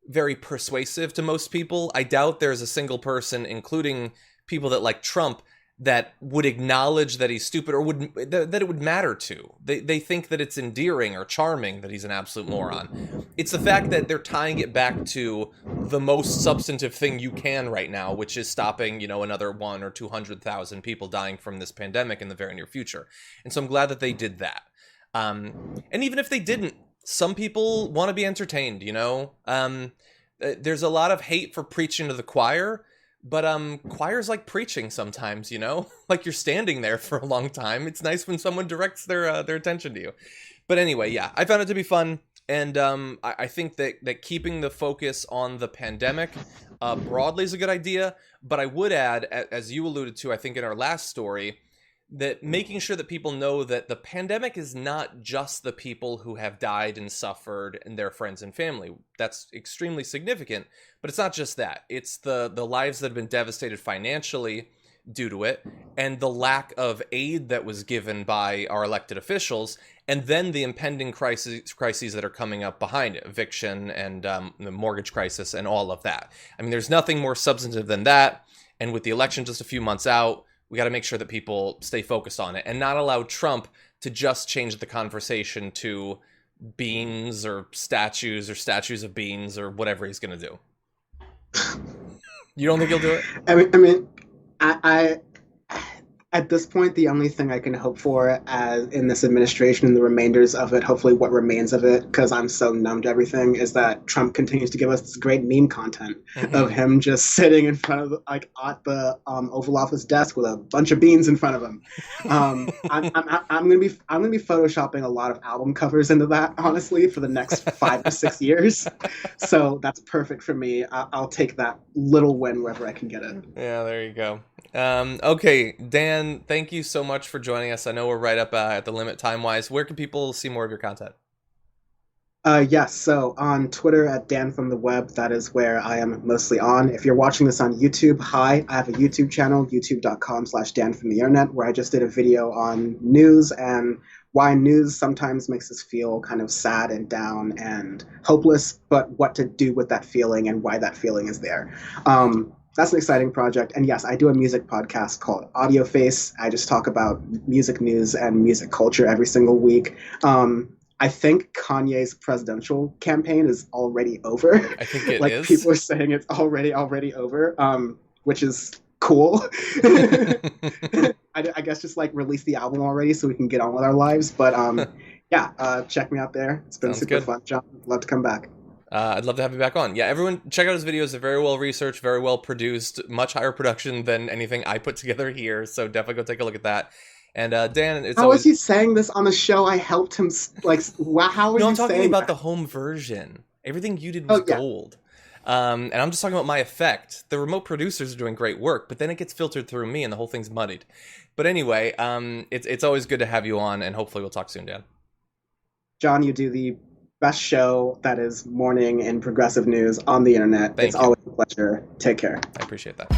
very persuasive to most people. I doubt there's a single person, including people that like Trump, that would acknowledge that he's stupid or that it would matter to. They think that it's endearing or charming that he's an absolute moron. It's the fact that they're tying it back to the most substantive thing you can right now, which is stopping, another 100,000 or 200,000 people dying from this pandemic in the very near future. And so I'm glad that they did that. And even if they didn't, some people want to be entertained, there's a lot of hate for preaching to the choir, but choir's like preaching sometimes, like you're standing there for a long time. It's nice when someone directs their attention to you. But anyway, yeah, I found it to be fun. And I think that keeping the focus on the pandemic broadly is a good idea. But I would add, as you alluded to, I think in our last story, that making sure that people know that the pandemic is not just the people who have died and suffered and their friends and family. That's extremely significant, but it's not just that. It's the lives that have been devastated financially due to it, and the lack of aid that was given by our elected officials, and then the impending crises that are coming up behind it, eviction and the mortgage crisis and all of that. I mean, there's nothing more substantive than that, and with the election just a few months out, we got to make sure that people stay focused on it and not allow Trump to just change the conversation to beans or statues of beans or whatever he's going to do. You don't think he'll do it? I mean, I at this point, the only thing I can hope for as in this administration and the remainders of it, hopefully what remains of it, because I'm so numb to everything, is that Trump continues to give us this great meme content of him just sitting in front of at the Oval Office desk with a bunch of beans in front of him. I'm gonna be photoshopping a lot of album covers into that, honestly, for the next 5 to 6 years. So that's perfect for me. I'll take that little win wherever I can get it. Yeah, there you go. Okay, Dan, thank you so much for joining us. I know we're right up at the limit time-wise. Where can people see more of your content? Yes, so on Twitter at Dan from the Web, that is where I am mostly on. If you're watching this on YouTube, hi, I have a YouTube channel, youtube.com/Dan from the Internet, where I just did a video on news and why news sometimes makes us feel kind of sad and down and hopeless, but what to do with that feeling and why that feeling is there. That's an exciting project. And yes, I do a music podcast called Audio Face. I just talk about music news and music culture every single week. I think Kanye's presidential campaign is already over. I think it like is. People are saying it's already over, which is cool. I guess just like release the album already so we can get on with our lives. But yeah, check me out there. It's been Sounds super good. fun, John. Love to come back. I'd love to have you back on. Yeah, everyone check out his videos. They're very well researched, very well produced, much higher production than anything I put together here. So definitely go take a look at that. And Dan, it's How always... is he saying this on the show? I helped him. Like, wow, how are No, you I'm talking saying about that? the home version. Everything you did was gold. And I'm just talking about my effect. The remote producers are doing great work, but then it gets filtered through me and the whole thing's muddied. But anyway, it's always good to have you on, and hopefully we'll talk soon, Dan. John, you do the best show that is morning and progressive news on the internet. It's always a pleasure. Take care. I appreciate that.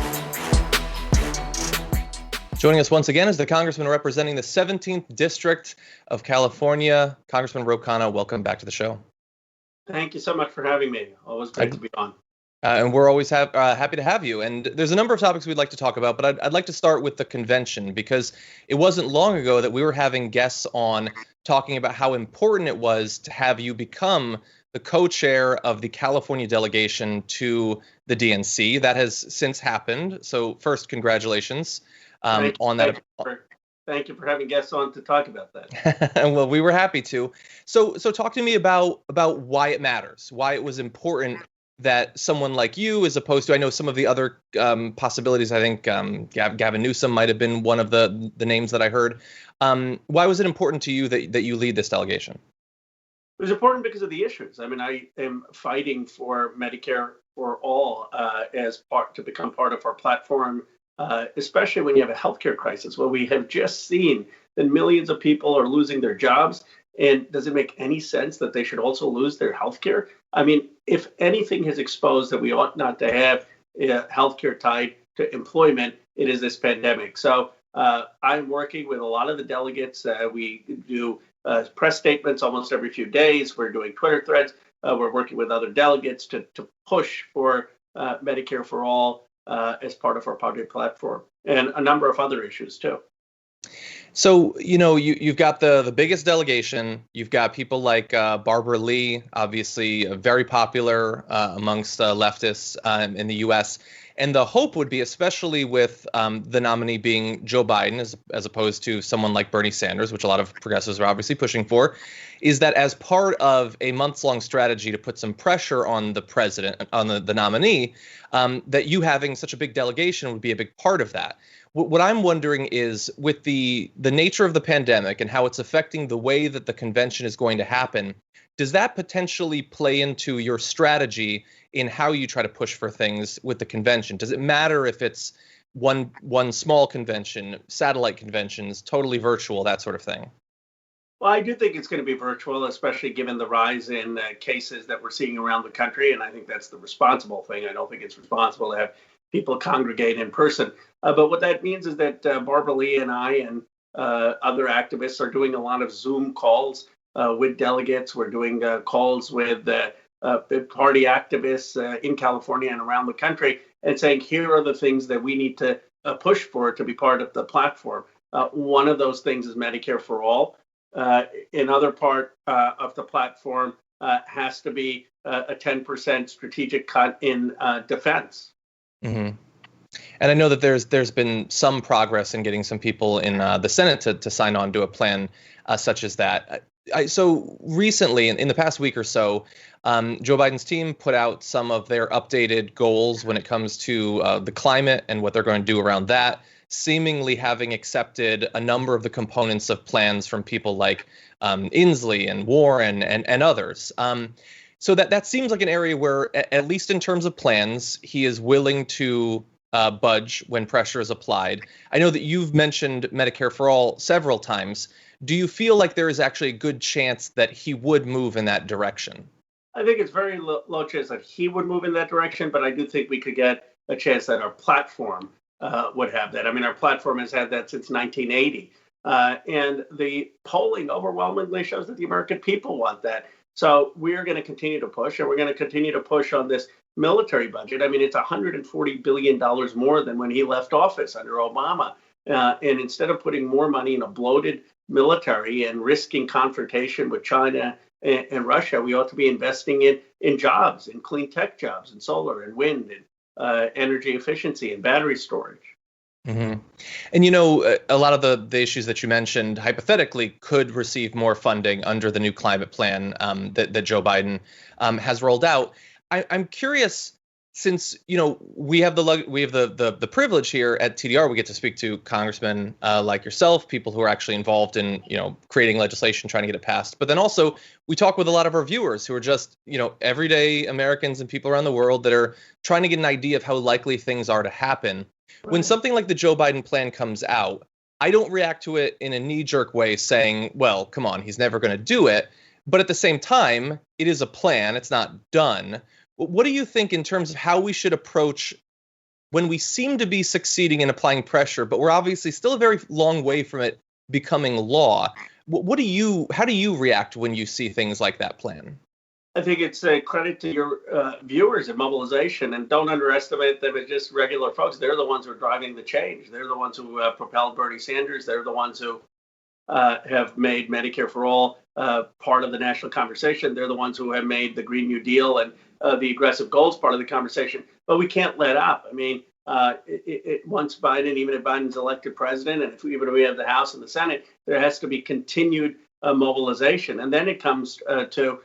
Joining us once again is the congressman representing the 17th District of California, Congressman Roe Khanna. Welcome back to the show. Thank you so much for having me. Always great to be on. And we're always happy to have you. And there's a number of topics we'd like to talk about, but I'd like to start with the convention, because it wasn't long ago that we were having guests on talking about how important it was to have you become the co-chair of the California delegation to the DNC. That has since happened. So first, congratulations on that. Thank you for having guests on to talk about that. Well, we were happy to. So talk to me about why it matters, why it was important that someone like you, as opposed to, I know some of the other possibilities, I think Gavin Newsom might have been one of the names that I heard. Why was it important to you that you lead this delegation? It was important because of the issues. I mean, I am fighting for Medicare for all to become part of our platform, especially when you have a healthcare crisis. Well, we have just seen that millions of people are losing their jobs. And does it make any sense that they should also lose their healthcare? I mean, if anything has exposed that we ought not to have healthcare tied to employment, it is this pandemic. So I'm working with a lot of the delegates. We do press statements almost every few days. We're doing Twitter threads. We're working with other delegates to push for Medicare for all as part of our party platform, and a number of other issues too. So, you've got the biggest delegation. You've got people like Barbara Lee, obviously very popular amongst leftists in the U.S. And the hope would be, especially with the nominee being Joe Biden, as opposed to someone like Bernie Sanders, which a lot of progressives are obviously pushing for, is that as part of a months-long strategy to put some pressure on the president, on the nominee, that you having such a big delegation would be a big part of that. What I'm wondering is, with the nature of the pandemic and how it's affecting the way that the convention is going to happen, does that potentially play into your strategy in how you try to push for things with the convention? Does it matter if it's one small convention, satellite conventions, totally virtual, that sort of thing? Well, I do think it's going to be virtual, especially given the rise in cases that we're seeing around the country. And I think that's the responsible thing. I don't think it's responsible to have people congregate in person. But what that means is that Barbara Lee and I and other activists are doing a lot of Zoom calls with delegates. We're doing calls with party activists in California and around the country, and saying, here are the things that we need to push for to be part of the platform. One of those things is Medicare for all. Another part of the platform has to be a 10% strategic cut in defense. Mm-hmm. And I know that there's been some progress in getting some people in the Senate to sign on to a plan such as that. So recently, in the past week or so, Joe Biden's team put out some of their updated goals when it comes to the climate and what they're going to do around that, seemingly having accepted a number of the components of plans from people like Inslee and Warren and others. So that seems like an area where, at least in terms of plans, he is willing to budge when pressure is applied. I know that you've mentioned Medicare for all several times. Do you feel like there is actually a good chance that he would move in that direction? I think it's very low chance that he would move in that direction, but I do think we could get a chance that our platform would have that. I mean, our platform has had that since 1980. And the polling overwhelmingly shows that the American people want that. So we're going to continue to push, and we're going to continue to push on this military budget. I mean, it's $140 billion more than when he left office under Obama. And instead of putting more money in a bloated military and risking confrontation with China and Russia, we ought to be investing in jobs, in clean tech jobs, in solar and wind, and energy efficiency and battery storage. Mm-hmm. And, you know, a lot of the issues that you mentioned hypothetically could receive more funding under the new climate plan that Joe Biden has rolled out. I'm curious, since, you know, we have the privilege here at TDR, we get to speak to congressmen like yourself, people who are actually involved in, you know, creating legislation, trying to get it passed. But then also we talk with a lot of our viewers who are just, you know, everyday Americans and people around the world that are trying to get an idea of how likely things are to happen. When something like the Joe Biden plan comes out, I don't react to it in a knee-jerk way saying, well, come on, he's never going to do it. But at the same time, it is a plan. It's not done. What do you think in terms of how we should approach when we seem to be succeeding in applying pressure, but we're obviously still a very long way from it becoming law? How do you react when you see things like that plan? I think it's a credit to your viewers and mobilization, and don't underestimate them as just regular folks. They're the ones who are driving the change. They're the ones who propelled Bernie Sanders. They're the ones who have made Medicare for All part of the national conversation. They're the ones who have made the Green New Deal and the aggressive goals part of the conversation. But we can't let up. I mean, once Biden, even if Biden's elected president, and even if we have the House and the Senate, there has to be continued mobilization. And then it comes to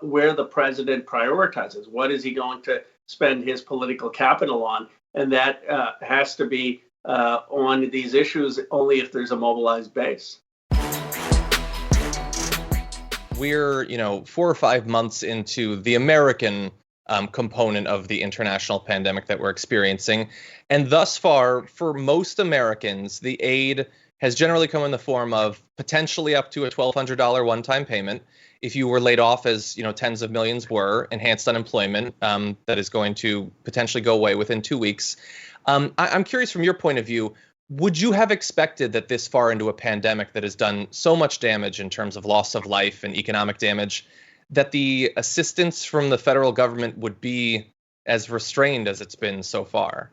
where the president prioritizes. What is he going to spend his political capital on? And that has to be on these issues only if there's a mobilized base. We're, you know, 4 or 5 months into the American component of the international pandemic that we're experiencing. And thus far, for most Americans, the aid has generally come in the form of potentially up to a $1,200 one-time payment. If you were laid off, as you know, tens of millions were, enhanced unemployment that is going to potentially go away within 2 weeks. I'm curious, from your point of view, would you have expected that this far into a pandemic that has done so much damage in terms of loss of life and economic damage, that the assistance from the federal government would be as restrained as it's been so far?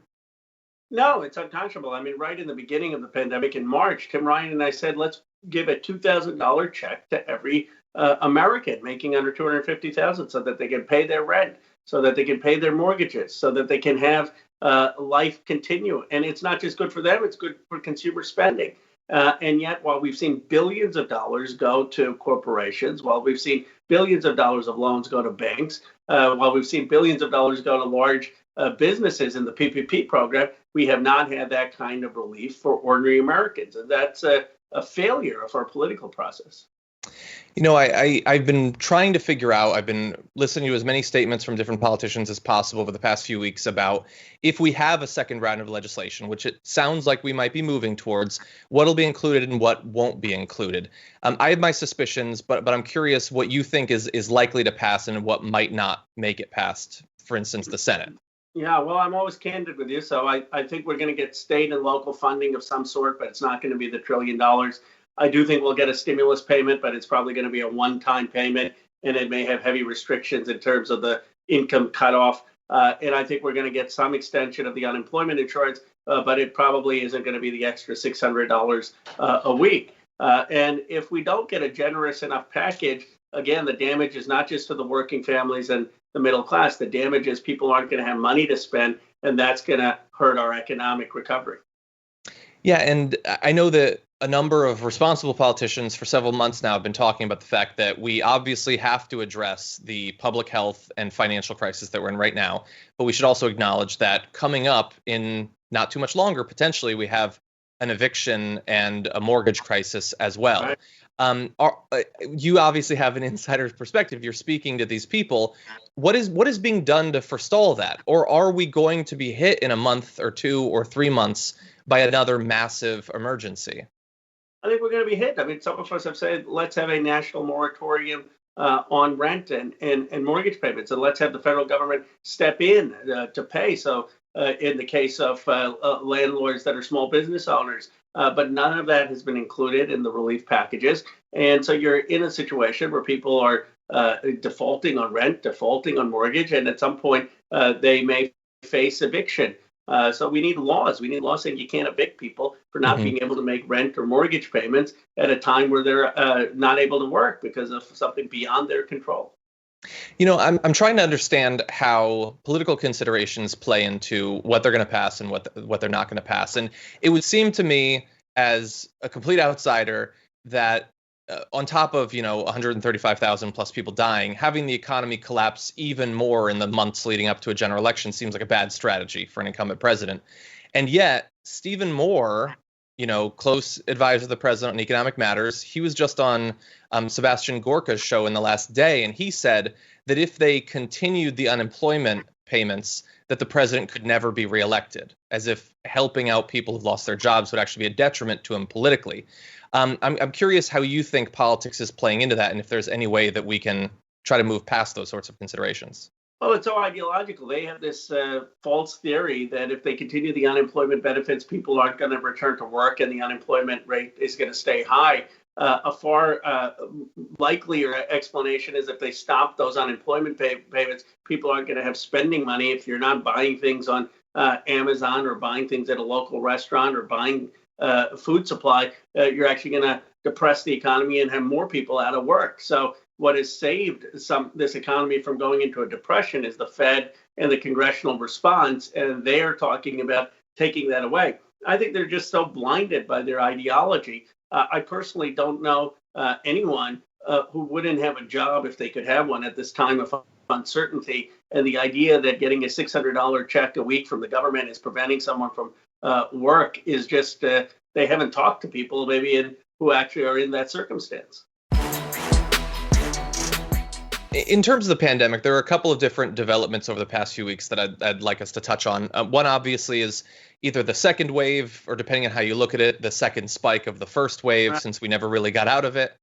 No, it's unconscionable. I mean, right in the beginning of the pandemic in March, Tim Ryan and I said, let's give a $2,000 check to every American making under $250,000 so that they can pay their rent, so that they can pay their mortgages, so that they can have life continue. And it's not just good for them, it's good for consumer spending. And yet, while we've seen billions of dollars go to corporations, while we've seen billions of dollars of loans go to banks, while we've seen billions of dollars go to large businesses in the PPP program, we have not had that kind of relief for ordinary Americans. And that's a failure of our political process. You know, I've been trying to figure out, I've been listening to as many statements from different politicians as possible over the past few weeks about if we have a second round of legislation, which it sounds like we might be moving towards, what'll be included and what won't be included. I have my suspicions, but I'm curious what you think is likely to pass and what might not make it past, for instance, the Senate. Yeah, well, I'm always candid with you. So I think we're going to get state and local funding of some sort, but it's not going to be the $1 trillion. I do think we'll get a stimulus payment, but it's probably going to be a one-time payment, and it may have heavy restrictions in terms of the income cutoff. And I think we're going to get some extension of the unemployment insurance, but it probably isn't going to be the extra $600 a week. And if we don't get a generous enough package, again, the damage is not just to the working families and the middle class. The damage is people aren't going to have money to spend, and that's going to hurt our economic recovery. Yeah, and I know that a number of responsible politicians for several months now have been talking about the fact that we obviously have to address the public health and financial crisis that we're in right now. But we should also acknowledge that coming up in not too much longer, potentially, we have an eviction and a mortgage crisis as well. Right. You obviously have an insider's perspective. You're speaking to these people. What is being done to forestall that? Or are we going to be hit in a month or 2 or 3 months by another massive emergency? I think we're going to be hit. I mean, some of us have said, let's have a national moratorium on rent and mortgage payments, and let's have the federal government step in to pay. So in the case of landlords that are small business owners, but none of that has been included in the relief packages. And so you're in a situation where people are defaulting on rent, defaulting on mortgage, and at some point they may face eviction. So we need laws. We need laws saying you can't evict people for not being able to make rent or mortgage payments at a time where they're not able to work because of something beyond their control. I'm trying to understand how political considerations play into what they're going to pass and what they're not going to pass. And it would seem to me, as a complete outsider, that on top of 135,000 plus people dying, having the economy collapse even more in the months leading up to a general election seems like a bad strategy for an incumbent president. And yet, Stephen Moore, close advisor of the president on economic matters, he was just on Sebastian Gorka's show in the last day, and he said that if they continued the unemployment payments, that the president could never be reelected, as if helping out people who've lost their jobs would actually be a detriment to him politically. I'm curious how you think politics is playing into that, and if there's any way that we can try to move past those sorts of considerations. Well, it's so ideological. They have this false theory that if they continue the unemployment benefits, people aren't going to return to work and the unemployment rate is going to stay high. A far likelier explanation is if they stop those unemployment payments, people aren't going to have spending money. If you're not buying things on Amazon or buying things at a local restaurant or buying food supply, you're actually going to depress the economy and have more people out of work. So what has saved this economy from going into a depression is the Fed and the congressional response, and they are talking about taking that away. I think they're just so blinded by their ideology. I personally don't know anyone who wouldn't have a job if they could have one at this time of uncertainty. And the idea that getting a $600 check a week from the government is preventing someone from work is just, they haven't talked to people maybe who actually are in that circumstance. In terms of the pandemic, there are a couple of different developments over the past few weeks that I'd like us to touch on. One obviously is either the second wave, or depending on how you look at it, the second spike of the first wave, since we never really got out of it.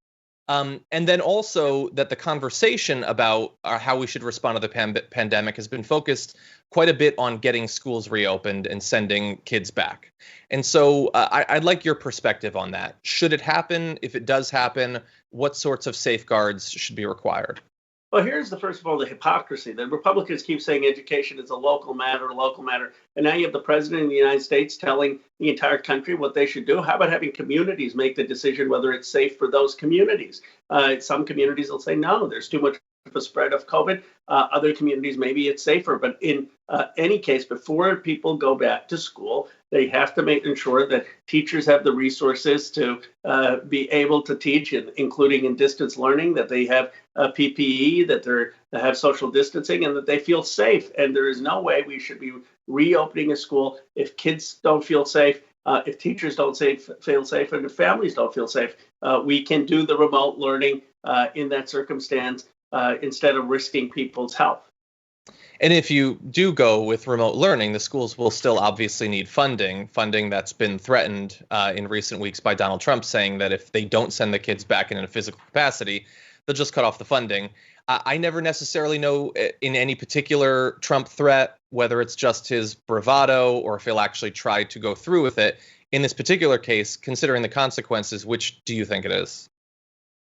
And then also that the conversation about how we should respond to the pandemic has been focused quite a bit on getting schools reopened and sending kids back. And so I'd like your perspective on that. Should it happen? If it does happen, what sorts of safeguards should be required? Well, here's first of all, the hypocrisy. The Republicans keep saying education is a local matter. And now you have the president of the United States telling the entire country what they should do. How about having communities make the decision whether it's safe for those communities? Some communities will say, no, there's too much of a spread of COVID. Other communities, maybe it's safer. But in any case, before people go back to school, they have to make sure that teachers have the resources to be able to teach, including in distance learning, that they have PPE, that they have social distancing, and that they feel safe. And there is no way we should be reopening a school if kids don't feel safe, if teachers don't feel safe, and if families don't feel safe. We can do the remote learning in that circumstance instead of risking people's health. And if you do go with remote learning, the schools will still obviously need funding that's been threatened in recent weeks by Donald Trump, saying that if they don't send the kids back in a physical capacity, they'll just cut off the funding. I never necessarily know in any particular Trump threat whether it's just his bravado or if he'll actually try to go through with it. In this particular case, considering the consequences, which do you think it is?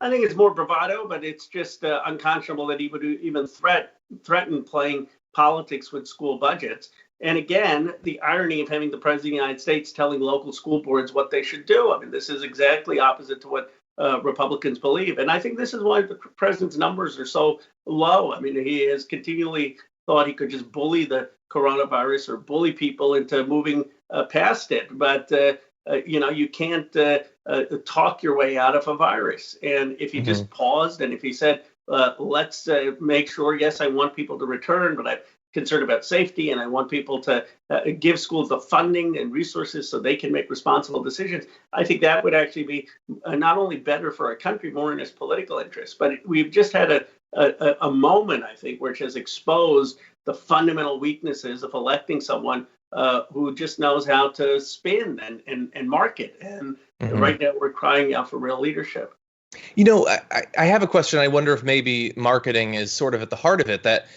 I think it's more bravado, but it's just unconscionable that he would even threaten playing politics with school budgets. And again, the irony of having the president of the United States telling local school boards what they should do. I mean, this is exactly opposite to what Republicans believe. And I think this is why the president's numbers are so low. I mean, he has continually thought he could just bully the coronavirus or bully people into moving past it. But, you can't talk your way out of a virus. And if he just paused and if he said, let's make sure, yes, I want people to return, but I'm concerned about safety and I want people to give schools the funding and resources so they can make responsible decisions. I think that would actually be not only better for our country, more in its political interests, but we've just had a moment, I think, which has exposed the fundamental weaknesses of electing someone who just knows how to spin and market. And right now we're crying out for real leadership. I have a question. I wonder if maybe marketing is sort of at the heart of it, that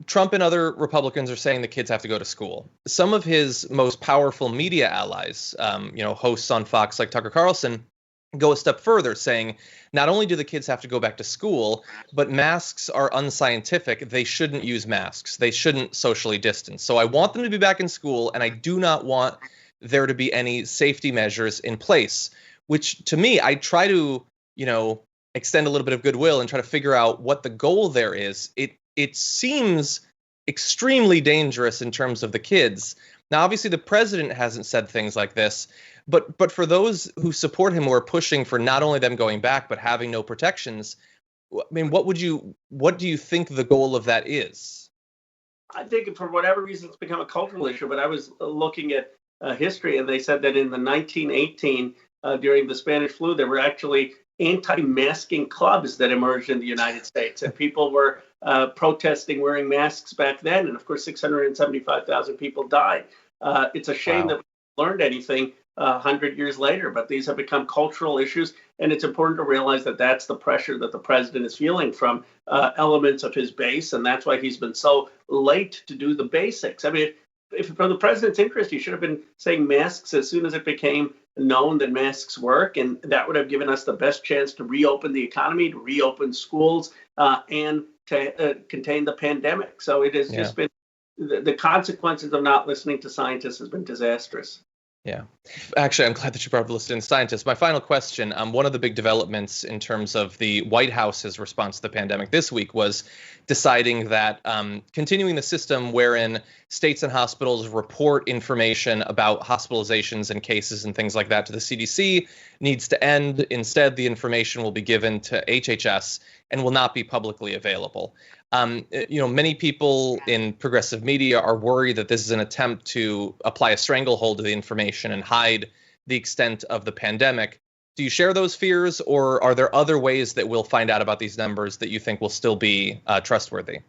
Trump and other Republicans are saying the kids have to go to school. Some of his most powerful media allies, hosts on Fox like Tucker Carlson, go a step further, saying not only do the kids have to go back to school, but masks are unscientific. They shouldn't use masks. They shouldn't socially distance. So I want them to be back in school, and I do not want there to be any safety measures in place, which to me, I try to, extend a little bit of goodwill and try to figure out what the goal there is, it seems extremely dangerous in terms of the kids. Now, obviously, the president hasn't said things like this, but for those who support him, who are pushing for not only them going back but having no protections, I mean, what do you think the goal of that is? I think for whatever reason it's become a cultural issue. But I was looking at history, and they said that in the 1918 during the Spanish flu, there were actually anti-masking clubs that emerged in the United States, and people were protesting wearing masks back then. And of course, 675,000 people died. It's a shame that we learned anything 100 years later, but these have become cultural issues. And it's important to realize that that's the pressure that the president is feeling from elements of his base. And that's why he's been so late to do the basics. I mean, if from the president's interest, he should have been saying masks as soon as it became known that masks work. And that would have given us the best chance to reopen the economy, to reopen schools, and to contain the pandemic. So it has just been the consequences of not listening to scientists has been disastrous. Yeah. Actually, I'm glad that you brought up the listening scientists. My final question, one of the big developments in terms of the White House's response to the pandemic this week was deciding that continuing the system wherein states and hospitals report information about hospitalizations and cases and things like that to the CDC needs to end. Instead, the information will be given to HHS and will not be publicly available. Many people in progressive media are worried that this is an attempt to apply a stranglehold to the information and hide the extent of the pandemic. Do you share those fears, or are there other ways that we'll find out about these numbers that you think will still be trustworthy?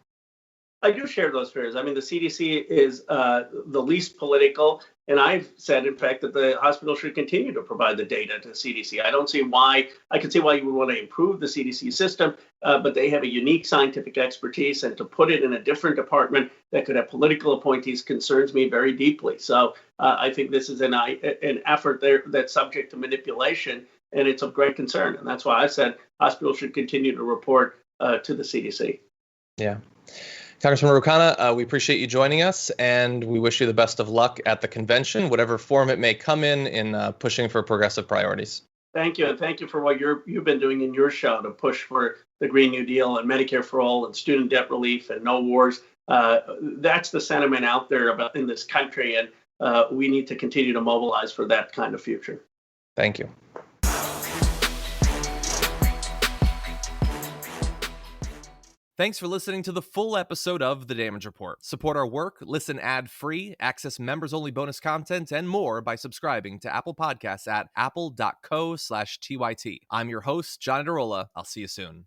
I do share those fears. I mean, the CDC is the least political, and I've said, in fact, that the hospital should continue to provide the data to CDC. I don't see why. I can see why you would want to improve the CDC system, but they have a unique scientific expertise, and to put it in a different department that could have political appointees concerns me very deeply. So I think this is an effort there that's subject to manipulation, and it's of great concern. And that's why I said hospitals should continue to report to the CDC. Yeah. Congressman Khanna, we appreciate you joining us, and we wish you the best of luck at the convention, whatever form it may come in pushing for progressive priorities. Thank you, and thank you for what you've been doing in your show to push for the Green New Deal and Medicare for All and student debt relief and no wars. That's the sentiment out there about in this country, and we need to continue to mobilize for that kind of future. Thank you. Thanks for listening to the full episode of The Damage Report. Support our work, listen ad-free, access members-only bonus content, and more by subscribing to Apple Podcasts at apple.co/TYT. I'm your host, John Adarola. I'll see you soon.